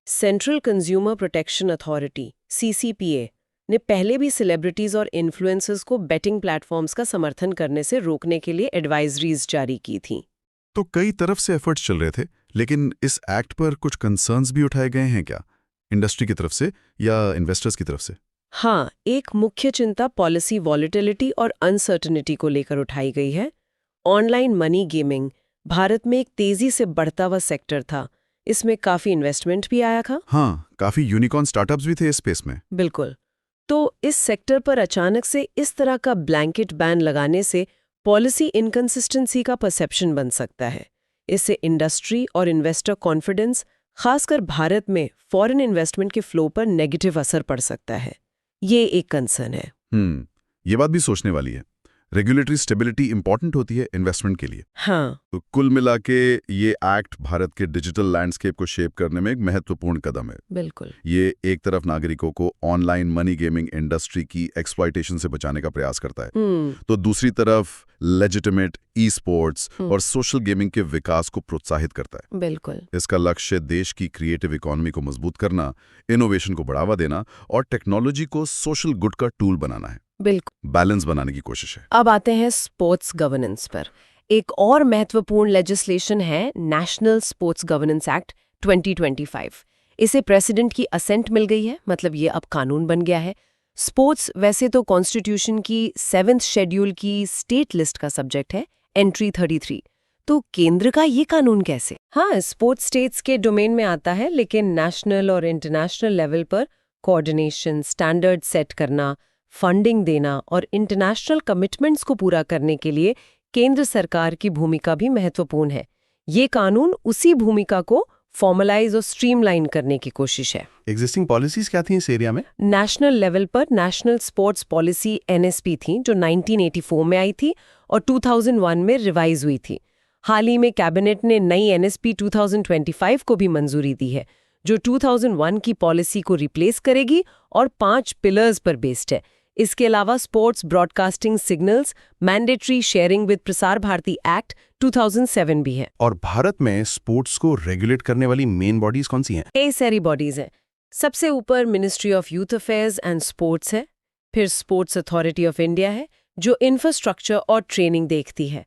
Central consumer protection authority CCPA ने पहले भी सेलिब्रिटीज और इन्फ्लुएंसर्स को बेटिंग प्लेटफॉर्म्स का समर्थन करने से रोकने के लिए एडवाइजरीज जारी की थी। तो कई तरफ से एफर्ट्स चल रहे थे, लेकिन इस एक्ट पर कुछ कंसर्न्स भी उठाए गए हैं क्या, इंडस्ट्री की तरफ से या इन्वेस्टर्स की तरफ से? हाँ, एक मुख्य चिंता पॉलिसी वॉलेटिलिटी और अनसर्टेनिटी को लेकर उठाई गई है। ऑनलाइन मनी गेमिंग भारत में एक तेजी से बढ़ता हुआ सेक्टर था। इसमें काफी इन्वेस्टमेंट भी आया था। हाँ, काफी यूनिकॉर्न स्टार्टअप्स भी थे इस स्पेस में। बिल्कुल। तो इस सेक्टर पर अचानक से इस तरह का ब्लैंकेट बैन लगाने से पॉलिसी इनकंसिस्टेंसी का परसेप्शन बन सकता है। इससे इंडस्ट्री और इन्वेस्टर कॉन्फिडेंस खासकर भारत में फॉरेन इन्वेस्टमेंट के फ्लो पर नेगेटिव असर पड़ सकता है। ये एक कंसर्न है। ये बात भी सोचने वाली है। रेगुलेटरी स्टेबिलिटी इंपॉर्टेंट होती है इन्वेस्टमेंट के लिए। हाँ, तो कुल मिला के ये एक्ट भारत के डिजिटल लैंडस्केप को शेप करने में एक महत्वपूर्ण कदम है। बिल्कुल। ये एक तरफ नागरिकों को ऑनलाइन मनी गेमिंग इंडस्ट्री की एक्सप्लॉयटेशन से बचाने का प्रयास करता है, तो दूसरी तरफ लेजिटिमेट ई स्पोर्ट्स और सोशल गेमिंग के विकास को प्रोत्साहित करता है। बिल्कुल। इसका लक्ष्य देश की क्रिएटिव इकोनॉमी को मजबूत करना, इनोवेशन को बढ़ावा देना और टेक्नोलॉजी को सोशल गुड का टूल बनाना है। बिल्कुल। बैलेंस बनाने की कोशिश है। अब आते हैं स्पोर्ट्स गवर्नेंस पर। एक और महत्वपूर्ण लेजिस्लेशन है नेशनल स्पोर्ट्स गवर्नेंस एक्ट 2025। इसे प्रेसिडेंट की असेंट मिल गई है, मतलब ये अब कानून बन गया है। स्पोर्ट्स वैसे तो कॉन्स्टिट्यूशन की 7th शेड्यूल की स्टेट लिस्ट का सब्जेक्ट है, एंट्री 33। तो केंद्र का ये कानून कैसे? हाँ, स्पोर्ट्स स्टेट्स के डोमेन में आता है, लेकिन नेशनल और इंटरनेशनल लेवल पर कोऑर्डिनेशन, स्टैंडर्ड सेट करना, फंडिंग देना और इंटरनेशनल कमिटमेंट्स को पूरा करने के लिए केंद्र सरकार की भूमिका भी महत्वपूर्ण है। ये कानून उसी भूमिका को फॉर्मलाइज और स्ट्रीमलाइन करने की कोशिश है। एग्जिस्टिंग पॉलिसीज क्या थी इस एरिया में? नेशनल लेवल पर नेशनल स्पोर्ट्स पॉलिसी NSP थी, जो 1984 में आई थी और 2001 में रिवाइज हुई थी। हाल ही में कैबिनेट ने नई NSP 2025 को भी मंजूरी दी है, जो 2001 की पॉलिसी को रिप्लेस करेगी और 5 पिलर्स पर बेस्ड है। इसके अलावा sports broadcasting signals mandatory sharing with Prasar Bharati act 2007 भी है। और भारत में स्पोर्ट्स को रेगुलेट करने वाली मेन बॉडीज कौन सी हैं? कई सारी बॉडीज हैं। सबसे ऊपर ministry of youth affairs and sports है, फिर स्पोर्ट्स अथॉरिटी ऑफ इंडिया है, जो इंफ्रास्ट्रक्चर और ट्रेनिंग देखती है।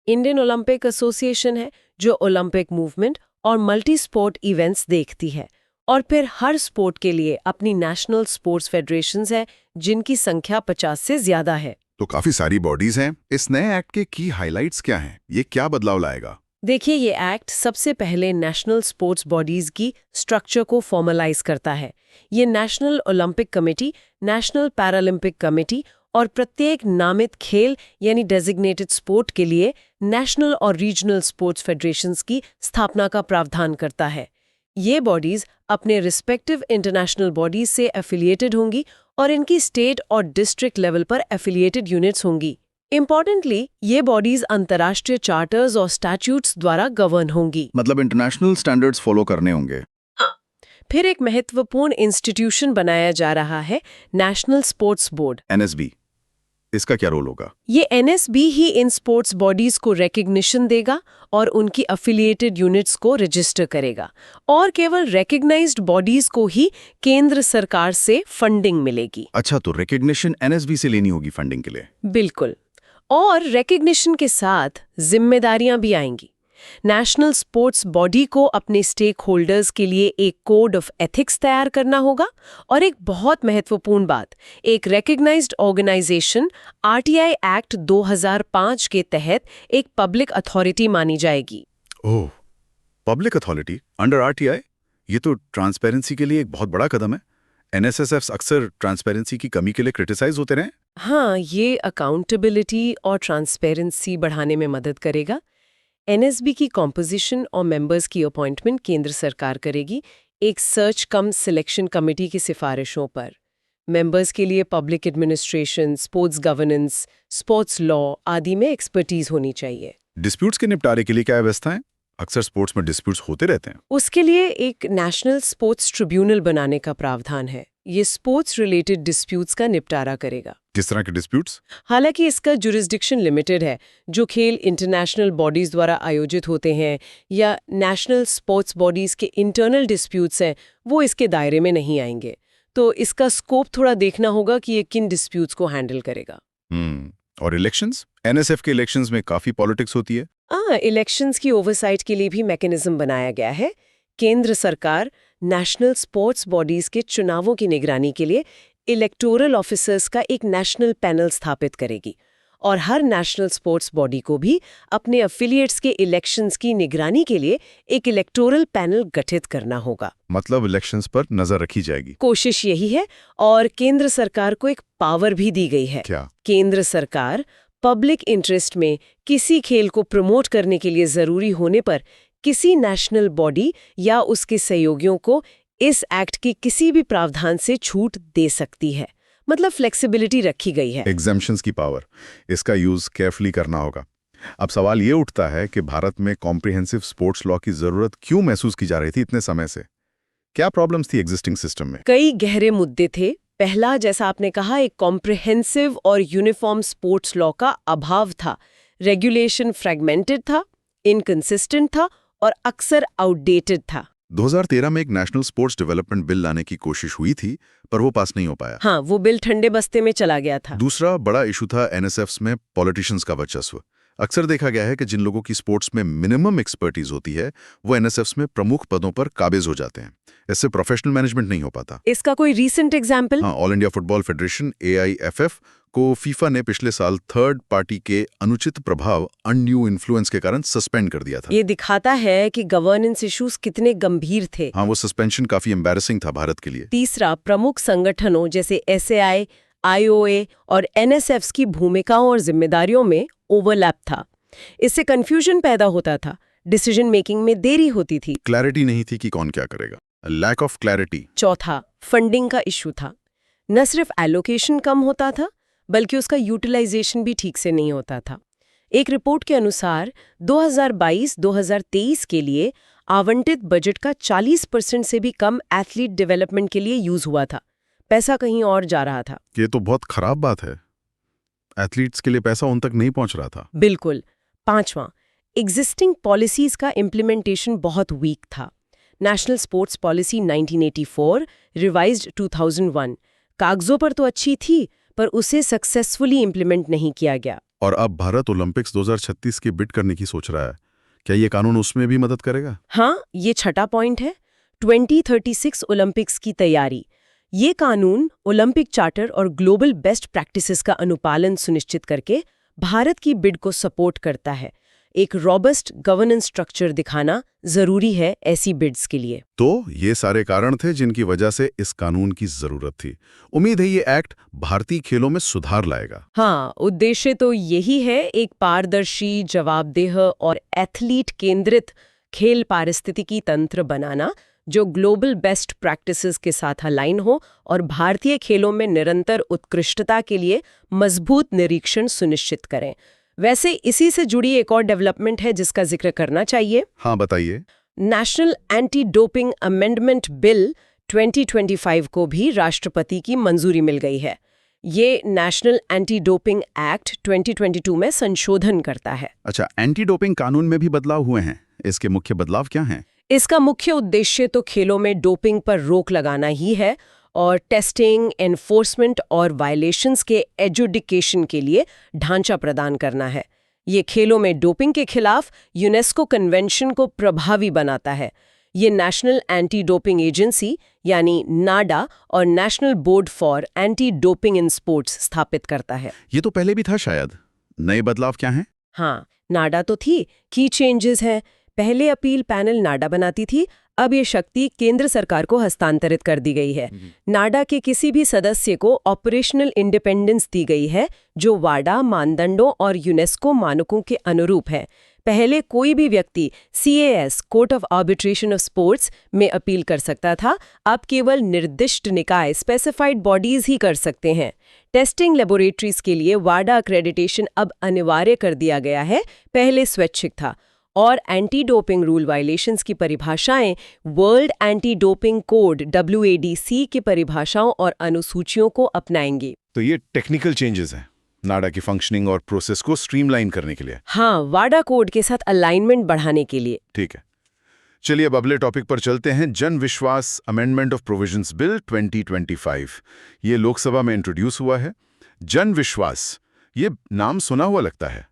इंडियन ओलंपिक एसोसिएशन है, जो ओलंपिक मूवमेंट और मल्टी स्पोर्ट इवेंट्स देखती है। और फिर हर स्पोर्ट के लिए अपनी नेशनल स्पोर्ट्स फेडरेशंस है, जिनकी संख्या 50 से ज्यादा है। तो काफी सारी बॉडीज हैं। इस नए एक्ट के की हाइलाइट्स क्या हैं? ये क्या बदलाव लाएगा? देखिए, ये एक्ट सबसे पहले नेशनल स्पोर्ट्स बॉडीज की स्ट्रक्चर को फॉर्मलाइज करता है। ये national Olympic committee, national Paralympic committee और प्रत्येक नामित खेल यानी डेजिग्नेटेड स्पोर्ट के लिए नेशनल और रीजनल स्पोर्ट्स फेडरेशंस की स्थापना का प्रावधान करता है। ये बॉडीज अपने रिस्पेक्टिव इंटरनेशनल बॉडीज से एफिलिएटेड होंगी और इनकी स्टेट और डिस्ट्रिक्ट लेवल पर एफिलिएटेड यूनिट्स होंगी। इम्पॉर्टेंटली, ये बॉडीज अंतर्राष्ट्रीय चार्टर्स और स्टैट्यूट्स द्वारा गवर्न होंगी। मतलब इंटरनेशनल स्टैंडर्ड्स फॉलो करने होंगे। फिर एक महत्वपूर्ण इंस्टीट्यूशन बनाया जा रहा है, नेशनल स्पोर्ट्स बोर्ड, NSB। इसका क्या रोल होगा? ये NSB he in sports bodies को रिकग्निशन देगा और उनकी अफिलिएटेड यूनिट्स को रजिस्टर करेगा, और केवल रिकग्नाइज्ड बॉडीज को ही केंद्र सरकार से फंडिंग मिलेगी। अच्छा, तो रिकग्निशन NSB से लेनी होगी फंडिंग के लिए? बिल्कुल। और रिकग्निशन के साथ जिम्मेदारियां भी आएंगी। नेशनल स्पोर्ट्स बॉडी को अपने स्टेक होल्डर्स के लिए एक कोड ऑफ एथिक्स तैयार करना होगा, और एक बहुत महत्वपूर्ण बात, एक रिकग्नाइज्ड ऑर्गेनाइजेशन RTI एक्ट 2005 के तहत एक पब्लिक अथॉरिटी मानी जाएगी। ओह, पब्लिक अथॉरिटी अंडर RTI? ये तो ट्रांसपेरेंसी के लिए एक बहुत बड़ा कदम है। NSSFs अक्सर ट्रांसपेरेंसी की कमी के लिए क्रिटिसाइज होते रहे। हाँ, ये अकाउंटेबिलिटी और ट्रांसपेरेंसी बढ़ाने में मदद करेगा। NSB की कॉम्पोजिशन और मेंबर्स की अपॉइंटमेंट केंद्र सरकार करेगी, एक सर्च कम सिलेक्शन कमेटी की सिफारिशों पर। मेंबर्स के लिए public administration, sports governance, sports law आदि में एक्सपर्टीज होनी चाहिए। डिस्प्यूट्स के निपटारे के लिए क्या व्यवस्था है? अक्सर स्पोर्ट्स में डिस्प्यूट्स होते रहते हैं। उसके लिए एक नेशनल स्पोर्ट्स ट्रिब्यूनल बनाने का प्रावधान है। ये स्पोर्ट्स रिलेटेड डिस्प्यूट्स का निपटारा करेगा। किस तरह के डिस्प्यूट्स? हालांकि इसका जुरिस्डिक्शन लिमिटेड है। जो खेल इंटरनेशनल बॉडीज द्वारा आयोजित होते हैं या नेशनल स्पोर्ट्स बॉडीज के इंटरनल डिस्प्यूट्स हैं, वो इसके दायरे में नहीं आएंगे। तो इसका स्कोप थोड़ा देखना होगा कि ये किन डिस्प्यूट्स को हैंडल करेगा। और इलेक्शंस? NSF के इलेक्शंस में काफी पॉलिटिक्स होती है। इलेक्शंस की ओवरसाइट के लिए भी मैकेनिज्म बनाया गया है। केंद्र सरकार नेशनल स्पोर्ट्स बॉडीज के चुनावों की निगरानी के लिए इलेक्टोरल ऑफिसर्स का एक नेशनल पैनल स्थापित करेगी, और हर नेशनल स्पोर्ट्स बॉडी को भी अपने अफिलिएट्स के इलेक्शंस की निगरानी के लिए एक इलेक्टोरल पैनल गठित करना होगा। मतलब इलेक्शंस पर नजर रखी जाएगी। कोशिश यही है, और केंद्र सरकार को एक पावर भी दी गई है। क्या? केंद्र सरकार पब्लिक इंटरेस्ट में किसी खेल को प्रमोट करने के लिए जरूरी होने पर किसी नेशनल बॉडी या उसके सहयोगियों को इस एक्ट के किसी भी प्रावधान से छूट दे सकती है। मतलब फ्लेक्सिबिलिटी रखी गई है। एग्जाम्पशंस की पावर, इसका यूज केयरफुली करना होगा। अब सवाल ये उठता है कि भारत में कॉम्प्रिहेंसिव स्पोर्ट्स लॉ की जरूरत क्यों महसूस की जा रही थी इतने समय से? क्या प्रॉब्लम्स थी एग्जिस्टिंग सिस्टम में? कई गहरे मुद्दे थे। पहला, जैसा आपने कहा, एक कॉम्प्रिहेंसिव और यूनिफॉर्म स्पोर्ट्स लॉ का अभाव था। रेगुलेशन फ्रेगमेंटेड था, इनकंसिस्टेंट था और अक्सर आउटडेटेड था। 2013 में एक नेशनल स्पोर्ट्स डेवलपमेंट बिल लाने की कोशिश हुई थी, पर वो पास नहीं हो पाया। हाँ, वो बिल ठंडे बस्ते में चला गया था। दूसरा बड़ा इशू था एनएसएफ्स में पॉलिटिशियंस का वर्चस्व। अक्सर देखा गया है कि जिन लोगों की स्पोर्ट्स में मिनिमम एक्सपर्टीज होती है, वो एनएसएफ्स में प्रमुख पदों पर काबिज हो जाते हैं। इससे प्रोफेशनल मैनेजमेंट नहीं हो पाता। इसका कोई रीसेंट एग्जाम्पल? हाँ, all India football federation AIFF को फीफा ने पिछले साल थर्ड पार्टी के अनुचित प्रभाव, अनड्यू इन्फ्लुएंस के कारण सस्पेंड कर दिया था। ये दिखाता है कि गवर्नेंस इश्यूज कितने गंभीर थे। हाँ, वो सस्पेंशन काफी एम्बैरेसिंग था भारत के लिए। तीसरा, प्रमुख संगठनों जैसे SAI, IOA और NSFs की भूमिकाओं और जिम्मेदारियों में ओवरलैप था। इससे कंफ्यूजन पैदा होता था, डिसीजन मेकिंग में देरी होती थी। क्लैरिटी नहीं थी कि कौन क्या करेगा। Lack of clarity. चौथा, फंडिंग का इशू था। न सिर्फ एलोकेशन कम होता था, बल्कि उसका यूटिलाइजेशन भी ठीक से नहीं होता था। एक रिपोर्ट के अनुसार 2022-2023 के लिए आवंटित बजट का 40% से भी कम एथलीट डेवलपमेंट के लिए यूज हुआ था। पैसा कहीं और जा रहा था। ये तो बहुत खराब बात है। एथलीट्स के लिए पैसा उन तक नहीं पहुंच रहा था। बिल्कुल। पांचवां, एग्जिस्टिंग पॉलिसीज का इम्प्लीमेंटेशन बहुत वीक था। नेशनल स्पोर्ट्स पॉलिसी 1984, रिवाइज्ड 2001, कागजों पर तो अच्छी थी, पर उसे सक्सेसफुली इम्प्लीमेंट नहीं किया गया। और अब भारत ओलंपिक्स 2036 की बिड करने की सोच रहा है। क्या ये कानून उसमें भी मदद करेगा? हाँ, ये छठा पॉइंट है, 2036 ओलंपिक्स की तैयारी। ये कानून ओलंपिक चार्टर और ग्लोबल बेस्ट प्रैक्टिसेस का अनुपालन सुनिश्चित करके भारत की बिड को सपोर्ट करता है। एक रॉबस्ट गवर्नेंस स्ट्रक्चर दिखाना जरूरी है ऐसी बिड्स के लिए। तो ये सारे कारण थे जिनकी वजह से इस कानून की जरूरत थी। उम्मीद है ये एक्ट भारतीय खेलों में सुधार लाएगा। हाँ, उद्देश्य तो यही है, एक पारदर्शी, जवाबदेह और एथलीट केंद्रित खेल पारिस्थितिकी तंत्र बनाना जो ग्लोबल बेस्ट प्रैक्टिसेस के साथ अलाइन हो और भारतीय खेलों में निरंतर उत्कृष्टता के लिए मजबूत निरीक्षण सुनिश्चित करें। वैसे इसी से जुड़ी एक और डेवलपमेंट है जिसका जिक्र करना चाहिए। हाँ, बताइए। National anti doping amendment bill 2025 को भी राष्ट्रपति की मंजूरी मिल गई है। ये नेशनल एंटी डोपिंग एक्ट 2022 में संशोधन करता है। अच्छा, एंटी डोपिंग कानून में भी बदलाव हुए हैं। इसके मुख्य बदलाव क्या हैं? इसका मुख्य उद्देश्य तो खेलों में डोपिंग पर रोक लगाना ही है और टेस्टिंग, एनफोर्समेंट और वायलेशंस के एजुडिकेशन के लिए ढांचा प्रदान करना है। ये खेलों में डोपिंग के खिलाफ यूनेस्को कन्वेंशन को प्रभावी बनाता है। ये नेशनल एंटी डोपिंग एजेंसी यानी नाडा और national board for anti doping in sports स्थापित करता है। ये तो पहले भी था शायद। नए बदलाव क्या हैं? हाँ, नाडा तो थी, की चेंजेस हैं। पहले अपील पैनल नाडा बनाती थी, अब ये शक्ति केंद्र सरकार को हस्तांतरित कर दी गई है। नाडा के किसी भी सदस्य को ऑपरेशनल इंडिपेंडेंस दी गई है जो वाडा मानदंडों और यूनेस्को मानकों के अनुरूप है। पहले कोई भी व्यक्ति CAS court of arbitration of sports में अपील कर सकता था, अब केवल निर्दिष्ट निकाय स्पेसिफाइड बॉडीज ही कर सकते हैं। टेस्टिंग लेबोरेटरीज के लिए वाडा अक्रेडिटेशन अब अनिवार्य कर दिया गया है, पहले स्वैच्छिक था। और एंटी डोपिंग रूल वायलेशंस की परिभाषाएं world anti doping code WADC की परिभाषाओं और अनुसूचियों को अपनाएंगी। तो ये टेक्निकल चेंजेस हैं नाडा की फंक्शनिंग और प्रोसेस को स्ट्रीमलाइन करने के लिए। हाँ, वाडा कोड के साथ अलाइनमेंट बढ़ाने के लिए। ठीक है, चलिए अब अगले टॉपिक पर चलते हैं। जन विश्वास अमेंडमेंट ऑफ प्रोविजंस बिल 2025। ये लोकसभा में इंट्रोड्यूस हुआ है। जन विश्वास, ये नाम सुना हुआ लगता है।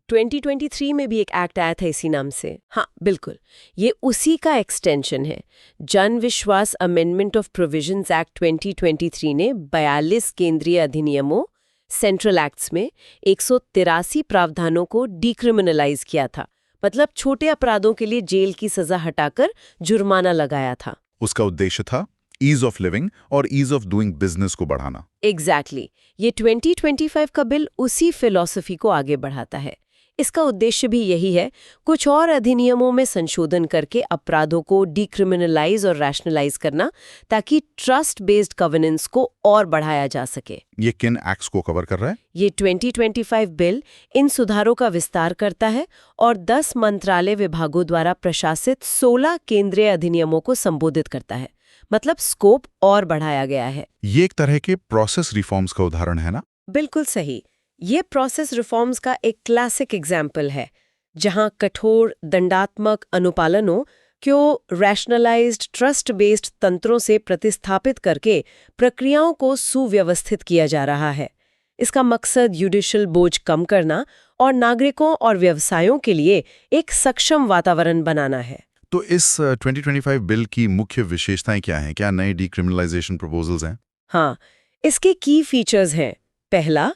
2023 में भी एक एक्ट आया था इसी नाम से। हाँ, बिल्कुल, ये उसी का एक्सटेंशन है। जन विश्वास अमेंडमेंट ऑफ प्रोविजंस एक्ट 2023 ने 42 केंद्रीय अधिनियमों, सेंट्रल एक्ट्स में 183 प्रावधानों को डिक्रिमिनलाइज किया था। मतलब छोटे अपराधों के लिए जेल की सजा हटाकर जुर्माना लगाया था। उसका उद्देश्य था ईज ऑफ लिविंग और ईज ऑफ डूइंग बिजनेस को बढ़ाना। एग्जैक्टली, ये 2025 का बिल उसी फिलॉसफी को आगे बढ़ाता है। इसका उद्देश्य भी यही है, कुछ और अधिनियमों में संशोधन करके अपराधों को डिक्रिमिनलाइज और रैशनलाइज करना, ताकि ट्रस्ट बेस्ड गवर्नेंस को और बढ़ाया जा सके। ये किन एक्ट्स को कवर कर रहा है? ये 2025 बिल इन सुधारों का विस्तार करता है और 10 मंत्रालय विभागों द्वारा प्रशासित 16 केंद्रीय अधिनियमों को संबोधित करता है। मतलब स्कोप और बढ़ाया गया है। ये एक तरह के प्रोसेस रिफॉर्म्स का उदाहरण है ना? बिल्कुल सही। ये प्रोसेस रिफॉर्म्स का एक क्लासिक एग्जाम्पल है, जहां कठोर दंडात्मक अनुपालनों को रैशनलाइज्ड ट्रस्ट बेस्ड तंत्रों से प्रतिस्थापित करके प्रक्रियाओं को सुव्यवस्थित किया जा रहा है। इसका मकसद जुडिशियल बोझ कम करना और नागरिकों और व्यवसायों के लिए एक सक्षम वातावरण बनाना है। तो इस 2025 बिल की मुख्य विशेषताएं क्या हैं? क्या नए डिक्रिमिनलाइजेशन प्रपोजल्स हैं? हाँ, इसके की फीचर्स हैं। पहला,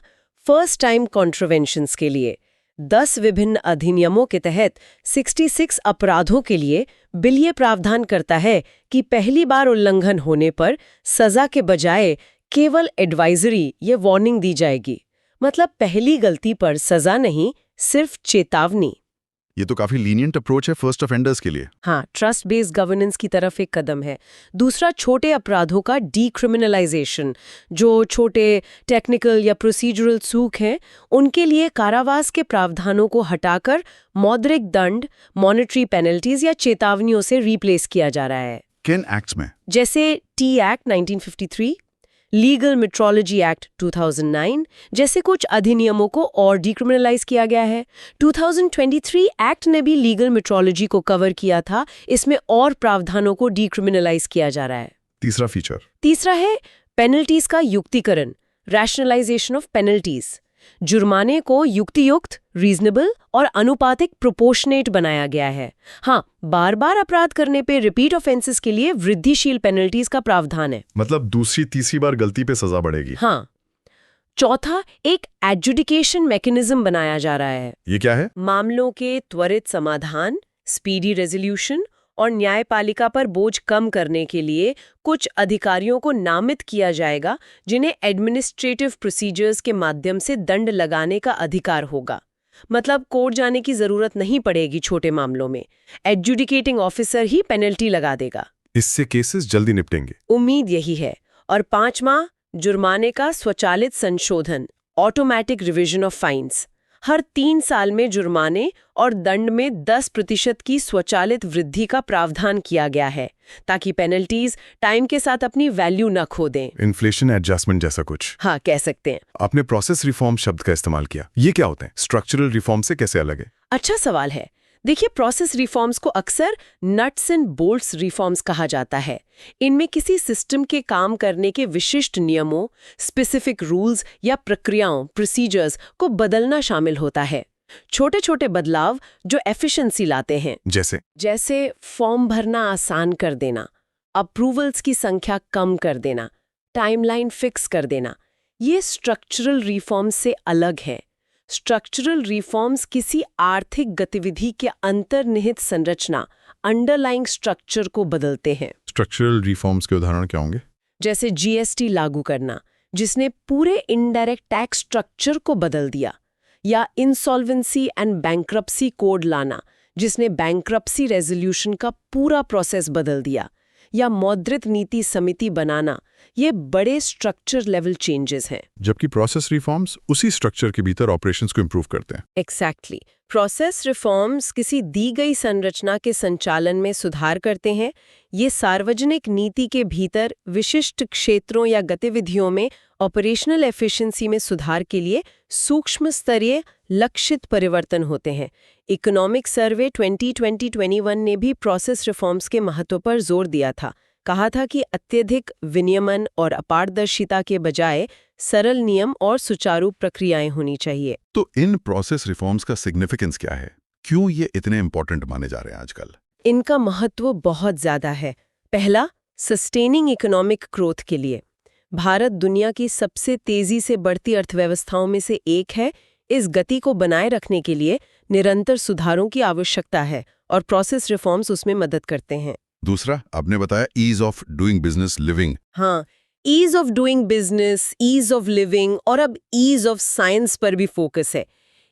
फर्स्ट टाइम कॉन्ट्रवेंशंस के लिए 10 विभिन्न अधिनियमों के तहत 66 अपराधों के लिए बिल ये प्रावधान करता है कि पहली बार उल्लंघन होने पर सजा के बजाय केवल एडवाइजरी या वार्निंग दी जाएगी। मतलब पहली गलती पर सजा नहीं, सिर्फ चेतावनी। ये तो काफी लीनियंट अप्रोच है फर्स्ट ऑफेंडर्स के लिए। हाँ, ट्रस्ट बेस्ड गवर्नेंस की तरफ एक कदम है। दूसरा, छोटे अपराधों का डीक्रिमिनलाइजेशन। जो छोटे टेक्निकल या प्रोसीजरल चूक हैं, उनके लिए कारावास के प्रावधानों को हटाकर मौद्रिक दंड, मॉनेटरी पेनल्टीज या चेतावनियों से रिप्लेस किया जा रहा है। किन एक्ट्स में? जैसे T act 1953, legal metrology act 2009 जैसे कुछ अधिनियमों को और डिक्रिमिनलाइज किया गया है। 2023 एक्ट ने भी लीगल मेट्रोलॉजी को कवर किया था। इसमें और प्रावधानों को डिक्रिमिनलाइज किया जा रहा है। तीसरा फीचर? तीसरा है पेनल्टीज का युक्तिकरण, रैशनलाइजेशन ऑफ पेनल्टीज। जुर्माने को युक्तियुक्त, रीजनेबल और अनुपातिक प्रोपोर्शनेट बनाया गया है। हाँ, बार बार अपराध करने पे रिपीट ऑफेंसेस के लिए वृद्धिशील पेनल्टीज का प्रावधान है। मतलब दूसरी तीसरी बार गलती पे सजा बढ़ेगी। हाँ। चौथा, एक एडजुडिकेशन मैकेनिज्म बनाया जा रहा है। ये क्या है? मामलों के त्वरित समाधान, स्पीडी रेजोल्यूशन और न्यायपालिका पर बोझ कम करने के लिए कुछ अधिकारियों को नामित किया जाएगा, जिन्हें एडमिनिस्ट्रेटिव प्रोसीजर्स के माध्यम से दंड लगाने का अधिकार होगा। मतलब कोर्ट जाने की जरूरत नहीं पड़ेगी छोटे मामलों में, एडजुडिकेटिंग ऑफिसर ही पेनल्टी लगा देगा। इससे केसेस जल्दी निपटेंगे। उम्मीद यही है। और पांचवा, जुर्माने का स्वचालित संशोधन, ऑटोमेटिक रिवीजन ऑफ फाइन्स। हर 3 साल में जुर्माने और दंड में 10% की स्वचालित वृद्धि का प्रावधान किया गया है, ताकि पेनल्टीज टाइम के साथ अपनी वैल्यू न खो दें। इन्फ्लेशन एडजस्टमेंट जैसा कुछ। हाँ, कह सकते हैं। आपने प्रोसेस रिफॉर्म शब्द का इस्तेमाल किया। ये क्या होते हैं? स्ट्रक्चरल रिफॉर्म से कैसे अलग है? अच्छा सवाल है। देखिए, प्रोसेस रिफॉर्म्स को अक्सर नट्स एंड बोल्ट्स रिफॉर्म्स कहा जाता है। इनमें किसी सिस्टम के काम करने के विशिष्ट नियमों, स्पेसिफिक रूल्स या प्रक्रियाओं, प्रोसीजर्स को बदलना शामिल होता है। छोटे छोटे बदलाव जो एफिशिएंसी लाते हैं। जैसे फॉर्म भरना आसान कर देना, अप्रूवल्स की संख्या कम कर देना, टाइमलाइन फिक्स कर देना। ये स्ट्रक्चरल रिफॉर्म्स से अलग है। स्ट्रक्चरल रिफॉर्म्स किसी आर्थिक गतिविधि के अंतर्निहित संरचना, अंडरलाइंग स्ट्रक्चर को बदलते हैं। स्ट्रक्चरल रिफॉर्म्स के उदाहरण क्या होंगे? जैसे जीएसटी लागू करना, जिसने पूरे इनडायरेक्ट टैक्स स्ट्रक्चर को बदल दिया, या इंसॉल्वेंसी एंड बैंक्रप्सी कोड लाना, जिसने बैंक्रप्सी रेजोल्यूशन का पूरा प्रोसेस बदल दिया, या मौद्रिक नीति समिति बनाना। ये बड़े स्ट्रक्चर लेवल चेंजेस हैं। जबकि प्रोसेस रिफॉर्म्स उसी स्ट्रक्चर के भीतर ऑपरेशंस को इंप्रूव करते हैं। एग्जैक्टली। प्रोसेस रिफॉर्म्स किसी दी गई संरचना के संचालन में सुधार करते हैं। ये सार्वजनिक नीति के भीतर विशिष्ट क्षेत्रों या गतिविधियों में ऑपरेशनल एफिशिएंसी में सुधार के लिए सूक्ष्म स्तरीय लक्षित परिवर्तन होते हैं। इकोनॉमिक सर्वे 2020-21 ने भी प्रोसेस रिफॉर्म्स के महत्व पर जोर दिया था। कहा था कि अत्यधिक विनियमन और अपारदर्शिता के बजाय सरल नियम और सुचारू प्रक्रियाएं होनी चाहिए। तो इन प्रोसेस रिफॉर्म्स का सिग्निफिकेंस क्या है? क्यों ये इतने इंपॉर्टेंट माने जा रहे हैं आजकल? इनका महत्व बहुत ज्यादा है। पहला, सस्टेनिंग इकोनॉमिक ग्रोथ के लिए। भारत दुनिया की सबसे तेजी से बढ़ती अर्थव्यवस्थाओं में से एक है। इस गति को बनाए रखने के लिए निरंतर सुधारों की आवश्यकता है और प्रोसेस रिफॉर्म्स उसमें मदद करते हैं। दूसरा, आपने बताया ease of doing business living. हाँ, ease of doing business, ease of living और अब ईज ऑफ साइंस पर भी फोकस है।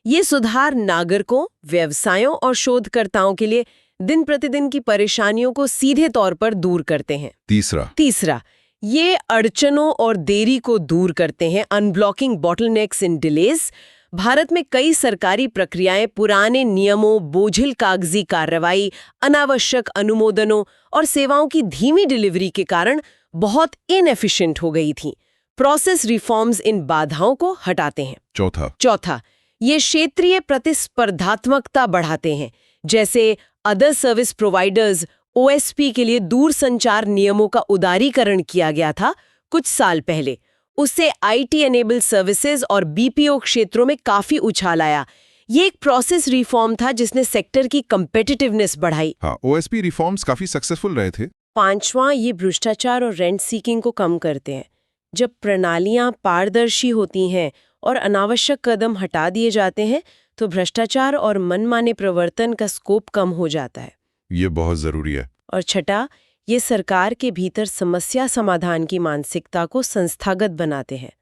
ये सुधार नागरिकों, व्यवसायों और शोधकर्ताओं के लिए दिन प्रतिदिन की परेशानियों को सीधे तौर पर दूर करते हैं। तीसरा, ये अड़चनों और देरी को दूर करते हैं, अनब्लॉकिंग बॉटलनेक्स इन डिलेज। भारत में कई सरकारी प्रक्रियाएं पुराने नियमों, बोझिल कागजी कार्रवाई, अनावश्यक अनुमोदनों और सेवाओं की धीमी डिलीवरी के कारण बहुत इनएफिशिएंट हो गई थीं। प्रोसेस रिफॉर्म्स इन बाधाओं को हटाते हैं। चौथा, ये क्षेत्रीय प्रतिस्पर्धात्मकता बढ़ाते हैं। जैसे अदर सर्विस प्रोवाइडर्स ओएसपी के लिए दूर संचार नियमों का उदारीकरण किया गया था कुछ साल पहले। उससे आईटी एनेबल सर्विसेज और बीपीओ क्षेत्रों में काफी उछाल आया। ये एक प्रोसेस रिफॉर्म था जिसने सेक्टर की कम्पिटिटिवनेस बढ़ाई। ओएसपी रिफॉर्म्स काफी सक्सेसफुल रहे थे। पांचवां, ये भ्रष्टाचार और रेंट सीकिंग को कम करते हैं। जब प्रणालियां पारदर्शी होती हैं और अनावश्यक कदम हटा दिए जाते हैं तो भ्रष्टाचार और मनमाने प्रवर्तन का स्कोप कम हो जाता है। ये बहुत जरूरी है। और छठा, ये सरकार के भीतर समस्या समाधान की मानसिकता को संस्थागत बनाते हैं।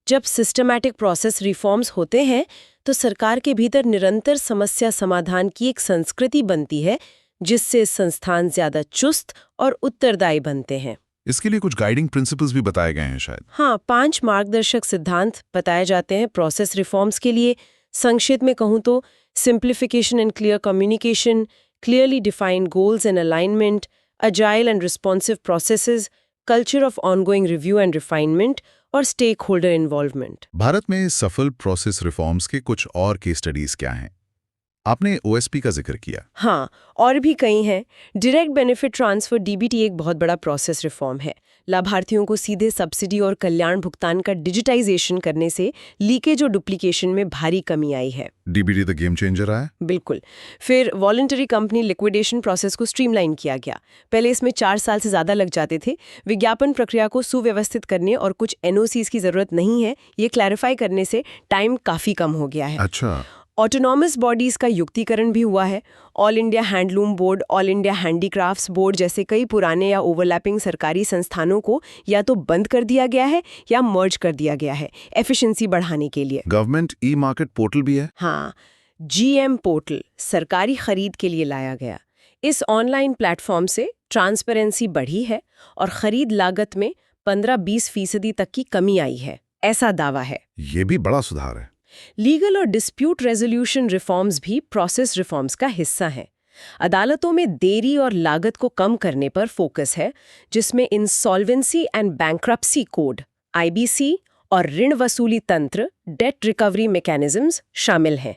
जब सिस्टमैटिक प्रोसेस रिफॉर्म्स होते हैं तो सरकार के भीतर निरंतर समस्या समाधान की एक संस्कृति बनती है, जिससे संस्थान ज्यादा चुस्त और उत्तरदायी बनते हैं। इसके लिए कुछ गाइडिंग प्रिंसिपल्स भी बताए गए हैं शायद। हाँ, 5 मार्गदर्शक सिद्धांत बताए जाते हैं प्रोसेस रिफॉर्म्स के लिए। संक्षिप्त में कहूँ तो simplification and clear communication, clearly defined goals and alignment, agile and responsive processes, culture of ongoing review and refinement, और stakeholder involvement। भारत में सफल प्रोसेस रिफॉर्म्स के कुछ और केस स्टडीज क्या हैं? आपने ओएसपी का जिक्र किया। हाँ, और भी कई हैं। डायरेक्ट बेनिफिट ट्रांसफर डीबीटी एक बहुत बड़ा प्रोसेस रिफॉर्म है। लाभार्थियों को सीधे सब्सिडी और कल्याण भुगतान का डिजिटाइजेशन करने से लीकेज और डुप्लीकेशन में भारी कमी आई है। डीबीटी द गेम चेंजर है। बिल्कुल। फिर वॉलंटरी कंपनी लिक्विडेशन प्रोसेस को स्ट्रीमलाइन किया गया। पहले इसमें 4 साल से ज्यादा लग जाते थे। विज्ञापन प्रक्रिया को सुव्यवस्थित करने और कुछ एनओसीज की जरूरत नहीं है, ये क्लैरिफाई करने से टाइम काफी कम हो गया है। अच्छा। ऑटोनॉमस बॉडीज का युक्तिकरण भी हुआ है। All India handloom board, all India handicrafts board जैसे कई पुराने या ओवरलैपिंग सरकारी संस्थानों को या तो बंद कर दिया गया है या मर्ज कर दिया गया है, एफिशिएंसी बढ़ाने के लिए। गवर्नमेंट ई मार्केट पोर्टल भी है। हाँ, जीएम पोर्टल सरकारी खरीद के लिए लाया गया। इस ऑनलाइन प्लेटफॉर्म से ट्रांसपेरेंसी बढ़ी है और खरीद लागत में 15-20% तक की कमी आई है, ऐसा दावा है। ये भी बड़ा सुधार है। लीगल और डिस्प्यूट रेजोल्यूशन रिफॉर्म्स भी प्रोसेस रिफॉर्म्स का हिस्सा हैं। अदालतों में देरी और लागत को कम करने पर फोकस है, जिसमें insolvency and bankruptcy code IBC और ऋण वसूली तंत्र डेट रिकवरी मैकेनिज्म्स शामिल हैं।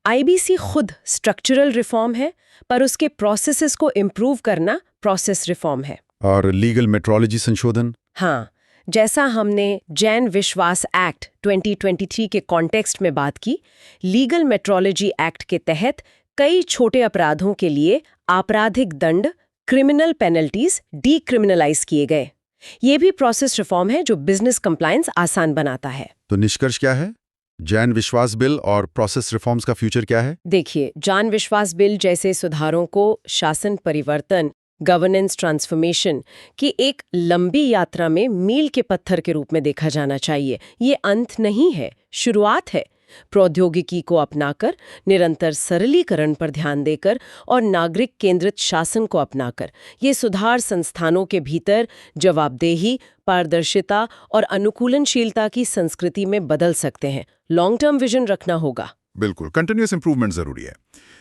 आईबीसी खुद स्ट्रक्चरल रिफॉर्म है, पर उसके प्रोसेसेस को इम्प्रूव करना प्रोसेस रिफॉर्म है। और लीगल मेट्रोलॉजी संशोधन? हाँ, जैसा हमने जैन विश्वास एक्ट 2023 के कॉन्टेक्स्ट में बात की, लीगल मेट्रोलॉजी एक्ट के तहत कई छोटे अपराधों के लिए आपराधिक दंड, क्रिमिनल पेनल्टीज डीक्रिमिनलाइज किए गए। ये भी प्रोसेस रिफॉर्म है जो बिजनेस कंप्लायंस आसान बनाता है। तो निष्कर्ष क्या है? जैन विश्वास बिल और प्रोसेस रिफॉर्म्स का फ्यूचर क्या है? देखिए, जैन विश्वास बिल जैसे सुधारों को शासन परिवर्तन, गवर्नेंस ट्रांसफॉर्मेशन की एक लंबी यात्रा में मील के पत्थर के रूप में देखा जाना चाहिए। ये अंत नहीं है, शुरुआत है। प्रौद्योगिकी को अपनाकर, निरंतर सरलीकरण पर ध्यान देकर और नागरिक केंद्रित शासन को अपनाकर ये सुधार संस्थानों के भीतर जवाबदेही, पारदर्शिता और अनुकूलनशीलता की संस्कृति में बदल सकते हैं। लॉन्ग टर्म विजन रखना होगा। बिल्कुल, कंटिन्यूअस इंप्रूवमेंट जरूरी है।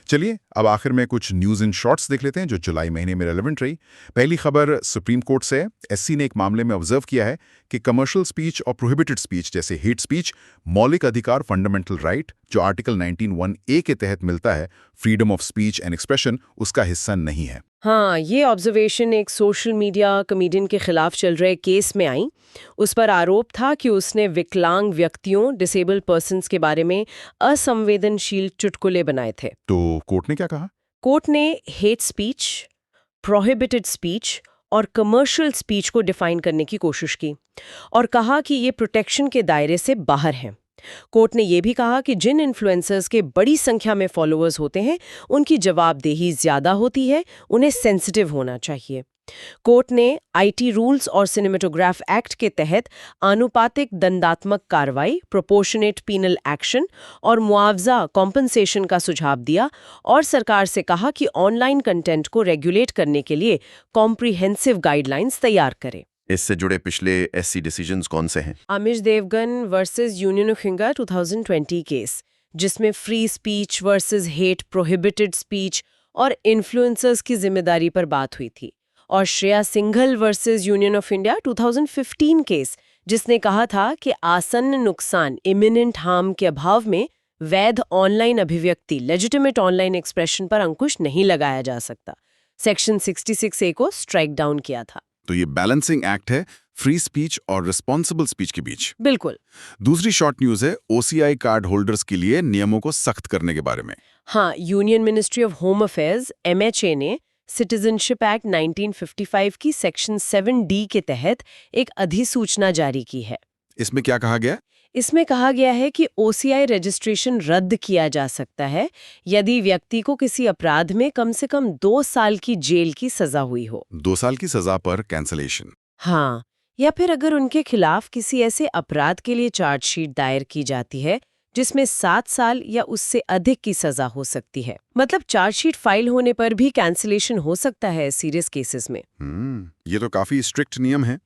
चलिए अब आखिर में कुछ न्यूज़ इन शॉर्ट्स देख लेते हैं जो जुलाई महीने में रेलेवेंट रही। पहली खबर सुप्रीम कोर्ट से है। एससी ने एक मामले में ऑब्जर्व किया है कि कमर्शियल स्पीच और प्रोहिबिटेड स्पीच जैसे हेट स्पीच मौलिक अधिकार फंडामेंटल राइट जो आर्टिकल 19(1)A के तहत मिलता है, freedom of speech and expression, उसका हिस्सा नहीं है। हाँ, ये ऑब्जर्वेशन एक सोशल मीडिया कॉमेडियन के खिलाफ चल रहे केस में आई। उस पर आरोप था कि उसने विकलांग व्यक्तियों, डिसेबल पर्सन्स के बारे में असंवेदनशील चुटकुले बनाए थे। तो कोर्ट ने क्या कहा? कोर्ट ने हेट स्पीच, प्रोहिबिटेड स्पीच और कमर्शियल स्पीच को डिफाइन करने की कोशिश की और कहा कि ये प्रोटेक्शन के दायरे से बाहर हैं। कोर्ट ने यह भी कहा कि जिन इन्फ्लुएंसर्स के बड़ी संख्या में फॉलोअर्स होते हैं, उनकी जवाबदेही ज्यादा होती है, उन्हें सेंसिटिव होना चाहिए। कोर्ट ने आईटी रूल्स और सिनेमेटोग्राफ एक्ट के तहत आनुपातिक दंडात्मक कार्रवाई, प्रोपोर्शनेट पीनल एक्शन और मुआवजा कॉम्पनसेशन का सुझाव दिया और सरकार से कहा कि ऑनलाइन कंटेंट को रेगुलेट करने के लिए कॉम्प्रिहेंसिव गाइडलाइंस तैयार करे। इससे जुड़े पिछले एससी डिसीजंस कौन से हैं? Amish Devgan versus union of India 2020 case, जिसमें free speech versus hate prohibited speech और इन्फ्लुएंसर्स की जिम्मेदारी पर बात हुई थी, और Shreya Singhal versus union of India 2015 case, जिसने कहा था कि आसन्न नुकसान इमिनेंट हार्म के अभाव में वैध ऑनलाइन अभिव्यक्ति लेजिटिमेट ऑनलाइन एक्सप्रेशन पर अंकुश नहीं लगाया जा सकता। सेक्शन 66A को स्ट्राइक डाउन किया था। तो ये बैलेंसिंग एक्ट है फ्री स्पीच और रिस्पॉन्सिबल स्पीच के बीच। बिल्कुल। दूसरी शॉर्ट न्यूज है ओसीआई कार्ड होल्डर्स के लिए नियमों को सख्त करने के बारे में। हाँ, union ministry of home affairs MHA ने सिटीजनशिप एक्ट 1955 की सेक्शन 7D के तहत एक अधिसूचना जारी की है। इसमें क्या कहा गया? इसमें कहा गया है कि OCI रजिस्ट्रेशन रद्द किया जा सकता है यदि व्यक्ति को किसी अपराध में कम से कम 2 साल की जेल की सजा हुई हो। 2 साल की सजा पर कैंसलेशन। हाँ, या फिर अगर उनके खिलाफ किसी ऐसे अपराध के लिए चार्जशीट दायर की जाती है जिसमें 7 साल या उससे अधिक की सजा हो सकती है। मतलब चार्जशीट फाइल होने पर भी कैंसलेशन हो सकता है सीरियस केसेस में। ये तो काफी स्ट्रिक्ट नियम है।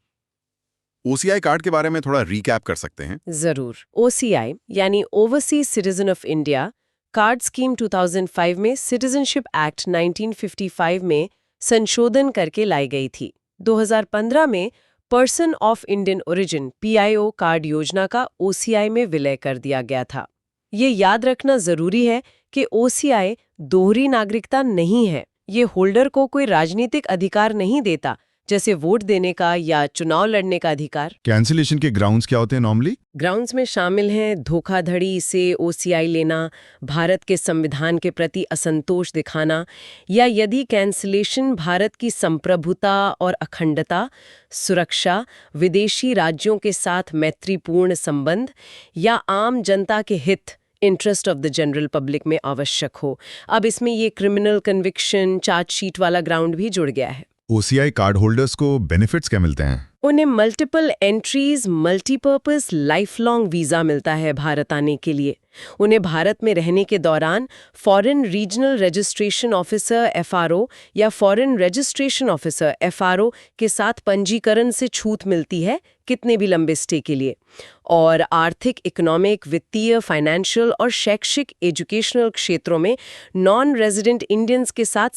ओसीआई कार्ड के बारे में थोड़ा रिकैप कर सकते हैं? जरूर। OCI यानी overseas citizen of India card scheme 2005 में सिटीजनशिप एक्ट 1955 में संशोधन करके लाई गई थी। 2015 में person of Indian origin PIO card योजना का OCI में विलय कर दिया गया था। ये याद रखना जरूरी है कि OCI दोहरी नागरिकता नहीं है। ये होल्डर को कोई राजनीतिक अधिकार नहीं देता, जैसे वोट देने का या चुनाव लड़ने का अधिकार। कैंसिलेशन के ग्राउंड्स क्या होते हैं नॉर्मली? ग्राउंड्स में शामिल हैं धोखाधड़ी से OCI लेना, भारत के संविधान के प्रति असंतोष दिखाना, या यदि कैंसिलेशन भारत की संप्रभुता और अखंडता, सुरक्षा, विदेशी राज्यों के साथ मैत्रीपूर्ण संबंध या आम जनता के हित interest of the general public में आवश्यक हो। अब इसमें ये क्रिमिनल कन्विक्शन चार्जशीट वाला ग्राउंड भी जुड़ गया है। ओसीआई कार्ड होल्डर्स को बेनिफिट्स क्या मिलते हैं? उन्हें multiple entries multipurpose life long visa मिलता है भारत आने के लिए। उन्हें भारत में रहने के दौरान foreign regional registration officer FRO या फॉरेन रजिस्ट्रेशन ऑफिसर FRO के साथ पंजीकरण से छूट मिलती है कितने भी लंबे स्टे के लिए, और आर्थिक, इकोनॉमिक, वित्तीय, फाइनेंशियल और शैक्षिक एजुकेशनल क्षेत्रों में नॉन रेजिडेंट इंडियंस के साथ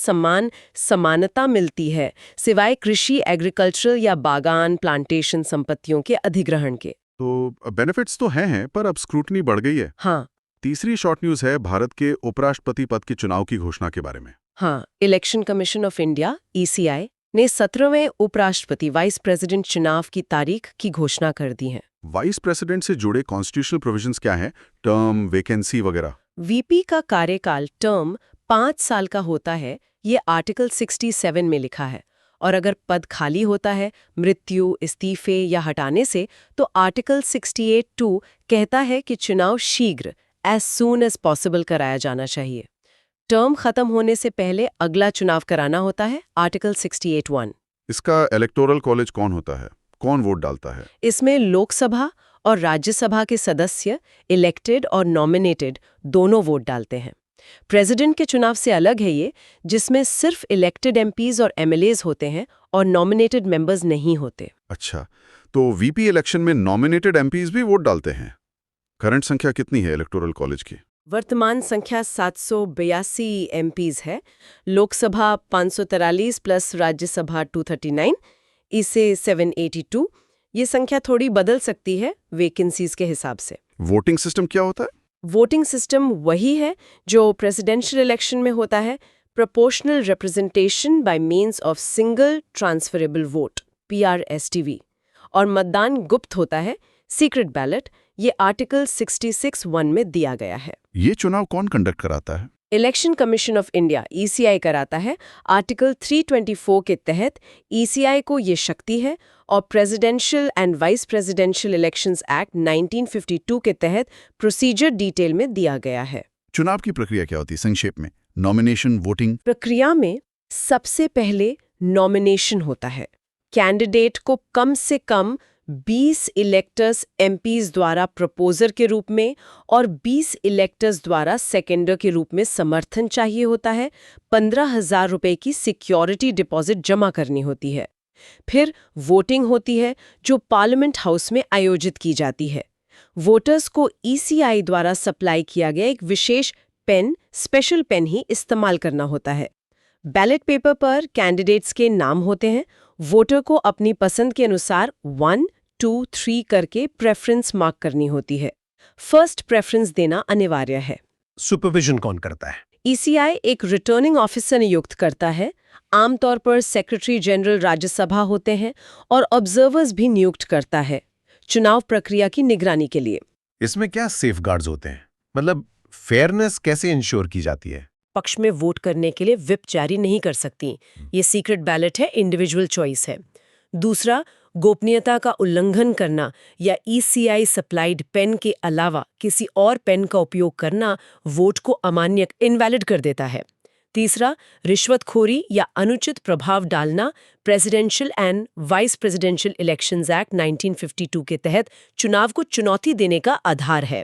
समानता मिलती है, सिवाय कृषि, एग्रीकल्चरल या बागान प्लांटेशन संपत्तियों के अधिग्रहण के। तो बेनिफिट्स तो हैं पर अब स्क्रूटनी बढ़ गई है। हाँ। तीसरी शॉर्ट न्यूज है भारत के उपराष्ट्रपति पद के चुनाव की घोषणा के बारे में। हाँ, election commission of India ECI ने 17वें उपराष्ट्रपति वाइस प्रेसिडेंट चुनाव की तारीख की घोषणा कर दी है। वाइस प्रेसिडेंट से जुड़े कॉन्स्टिट्यूशनल प्रोविजंस क्या हैं? टर्म, वैकेंसी वगैरह। VP का कार्यकाल टर्म 5 साल का होता है, ये आर्टिकल 67 में लिखा है, और अगर पद खाली होता है मृत्यु, इस्तीफे या हटाने से, तो आर्टिकल 68(2) कहता है कि चुनाव शीघ्र as soon as possible कराया जाना चाहिए। टर्म खत्म होने से पहले अगला चुनाव कराना होता है, आर्टिकल 68(1). इसका इलेक्टोरल कॉलेज कौन होता है? कौन वोट डालता है? इसमें लोकसभा और राज्यसभा के सदस्य इलेक्टेड और नॉमिनेटेड दोनों वोट डालते हैं। प्रेसिडेंट के चुनाव से अलग है ये, जिसमें सिर्फ इलेक्टेड MPs और MLAs होते हैं और नॉमिनेटेड मेंबर्स नहीं होते। अच्छा, तो VP इलेक्शन में नॉमिनेटेड MPs भी वोट डालते हैं। करंट संख्या कितनी है इलेक्टोरल कॉलेज की? वर्तमान संख्या 782 MPs है। लोकसभा 543 प्लस राज्यसभा 239, इसे 782। ये संख्या थोड़ी बदल सकती है वैकेंसीज के हिसाब से। वोटिंग सिस्टम क्या होता है? वोटिंग सिस्टम वही है जो प्रेसिडेंशियल इलेक्शन में होता है, proportional representation by means of single transferable vote PRSTV, और मतदान गुप्त होता है, सीक्रेट बैलेट। ये आर्टिकल 66(1) में दिया गया है। ये चुनाव कौन कंडक्ट कराता है? Election commission of India ECI कराता है। आर्टिकल 324 के तहत ECI को ये शक्ति है, और presidential and vice presidential elections act 1952 के तहत प्रोसीजर डिटेल में दिया गया है। चुनाव की प्रक्रिया क्या होती है संक्षेप में? Nomination, voting. प्रक्रिया में सबसे पहले नॉमिनेशन होता है। कैंडिडेट को कम से कम 20 इलेक्टर्स एमपीज द्वारा प्रपोजर के रूप में और 20 इलेक्टर्स द्वारा सेकेंडर के रूप में समर्थन चाहिए होता है। 15,000 रुपए की सिक्योरिटी डिपॉजिट जमा करनी होती है। फिर वोटिंग होती है जो पार्लियामेंट हाउस में आयोजित की जाती है। वोटर्स को ईसीआई द्वारा सप्लाई किया गया एक विशेष पेन, स्पेशल पेन ही इस्तेमाल करना होता है। बैलेट पेपर पर कैंडिडेट्स के नाम होते हैं। वोटर को अपनी पसंद के अनुसार 1, 2, 3 करके प्रेफरेंस मार्क करनी होती है। फर्स्ट प्रेफरेंस देना अनिवार्य है। सुपरविजन कौन करता है? ईसीआई एक रिटर्निंग ऑफिसर नियुक्त करता है। आमतौर पर सेक्रेटरी जनरल राज्यसभा होते हैं और ऑब्जर्वर्स भी नियुक्त करता है चुनाव प्रक्रिया की निगरानी के लिए। इसमें क्या सेफगार्ड्स होते हैं? मतलब फेयरनेस कैसे इंश्योर की जाती है? पक्ष में वोट करने के लिए व्हिप जारी नहीं कर सकती। ये सीक्रेट बैलेट है, इंडिविजुअल चॉइस है। दूसरा, गोपनीयता का उल्लंघन करना या ईसीआई सप्लाइड पेन के अलावा किसी और पेन का उपयोग करना वोट को अमान्य, इनवैलिड कर देता है। तीसरा, रिश्वतखोरी या अनुचित प्रभाव डालना presidential and vice presidential elections act 1952 के तहत चुनाव को चुनौती देने का आधार है।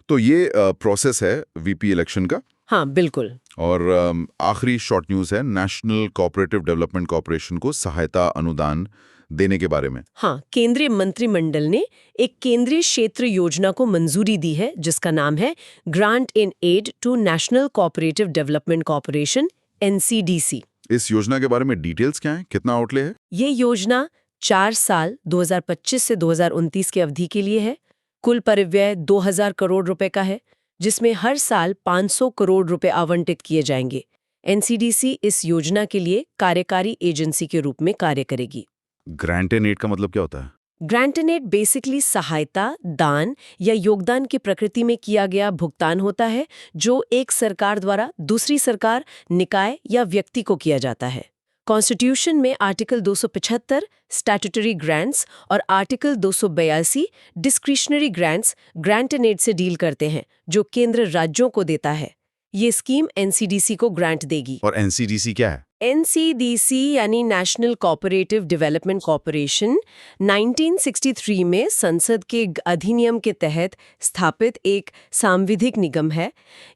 तो ये प्रोसेस है वीपी इलेक्शन का। हाँ, बिल्कुल। और आखिरी शॉर्ट न्यूज़ है नेशनल कोऑपरेटिव डेवलपमेंट कॉर्पोरेशन को सहायता अनुदान देने के बारे में। हाँ, केंद्रीय मंत्रिमंडल ने एक केंद्रीय क्षेत्र योजना को मंजूरी दी है जिसका नाम है grant in aid to national cooperative development corporation, NCDC। इस योजना के बारे में डिटेल्स क्या है? कितना आउटले है? ये योजना 4 साल 2025 से 2029 की अवधि के लिए है। कुल परिव्यय 2000 करोड़ रुपए का है, जिसमें हर साल 500 करोड़ रुपए आवंटित किए जाएंगे। NCDC इस योजना के लिए कार्यकारी एजेंसी के रूप में कार्य करेगी। ग्रांट इन एड का मतलब क्या होता है? ग्रांट इन एड बेसिकली सहायता, दान या योगदान की प्रकृति में किया गया भुगतान होता है जो एक सरकार द्वारा दूसरी सरकार, निकाय या व्यक्ति को किया जाता है। कॉन्स्टिट्यूशन में आर्टिकल 275 स्टैट्यूटरी ग्रांट्स और article 282 discretionary grants grant in aid से डील करते हैं जो केंद्र राज्यों को देता है। ये स्कीम NCDC को ग्रांट देगी। और NCDC क्या है? NCDC यानी नेशनल कोऑपरेटिव डेवलपमेंट कॉर्पोरेशन 1963 में संसद के अधिनियम के तहत स्थापित एक सांविधिक निगम है।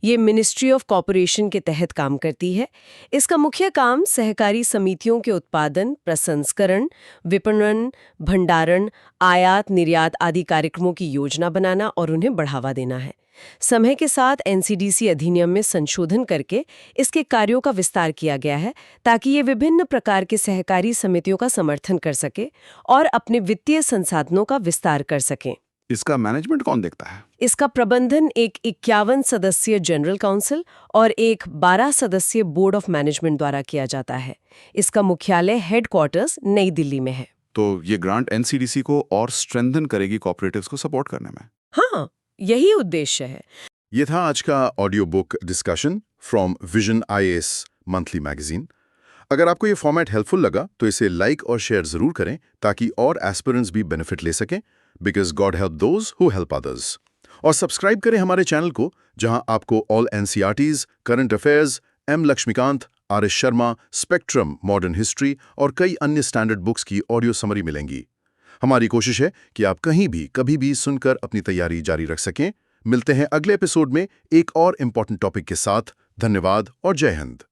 ये मिनिस्ट्री ऑफ कॉर्पोरेशन के तहत काम करती है। इसका मुख्य काम सहकारी समितियों के उत्पादन, प्रसंस्करण, विपणन, भंडारण, आयात निर्यात आदि कार्यक्रमों की योजना बनाना और उन्हें बढ़ावा देना है। समय के साथ NCDC अधिनियम में संशोधन करके इसके कार्यों का विस्तार किया गया है ताकि ये विभिन्न प्रकार के सहकारी समितियों का समर्थन कर सके और अपने वित्तीय संसाधनों का विस्तार कर सकें। इसका मैनेजमेंट कौन देखता है? इसका प्रबंधन एक 51 सदस्यीय जनरल काउंसिल और एक 12 सदस्यीय बोर्ड ऑफ मैनेजमेंट द्वारा किया जाता है। इसका मुख्यालय हेडक्वार्टर्स नई दिल्ली में है। तो ये ग्रांट NCDC को और स्ट्रेंथन करेगी कोऑपरेटिव्स को सपोर्ट करने में। हाँ, यही उद्देश्य है। ये था आज का audio book discussion from vision IAS monthly magazine. अगर आपको ये फॉर्मेट हेल्पफुल लगा तो इसे लाइक और शेयर जरूर करें ताकि और एस्पिरेंट्स भी बेनिफिट ले सकें, because God help those who help others. और सब्सक्राइब करें हमारे चैनल को जहां आपको all NCERTs, current affairs, M Lakshmikanth, RS Sharma, spectrum, modern history और कई अन्य स्टैंडर्ड बुक्स की ऑडियो समरी मिलेंगी। हमारी कोशिश है कि आप कहीं भी कभी भी सुनकर अपनी तैयारी जारी रख सकें। मिलते हैं अगले एपिसोड में एक और इम्पोर्टेंट टॉपिक के साथ। धन्यवाद और जय हिंद।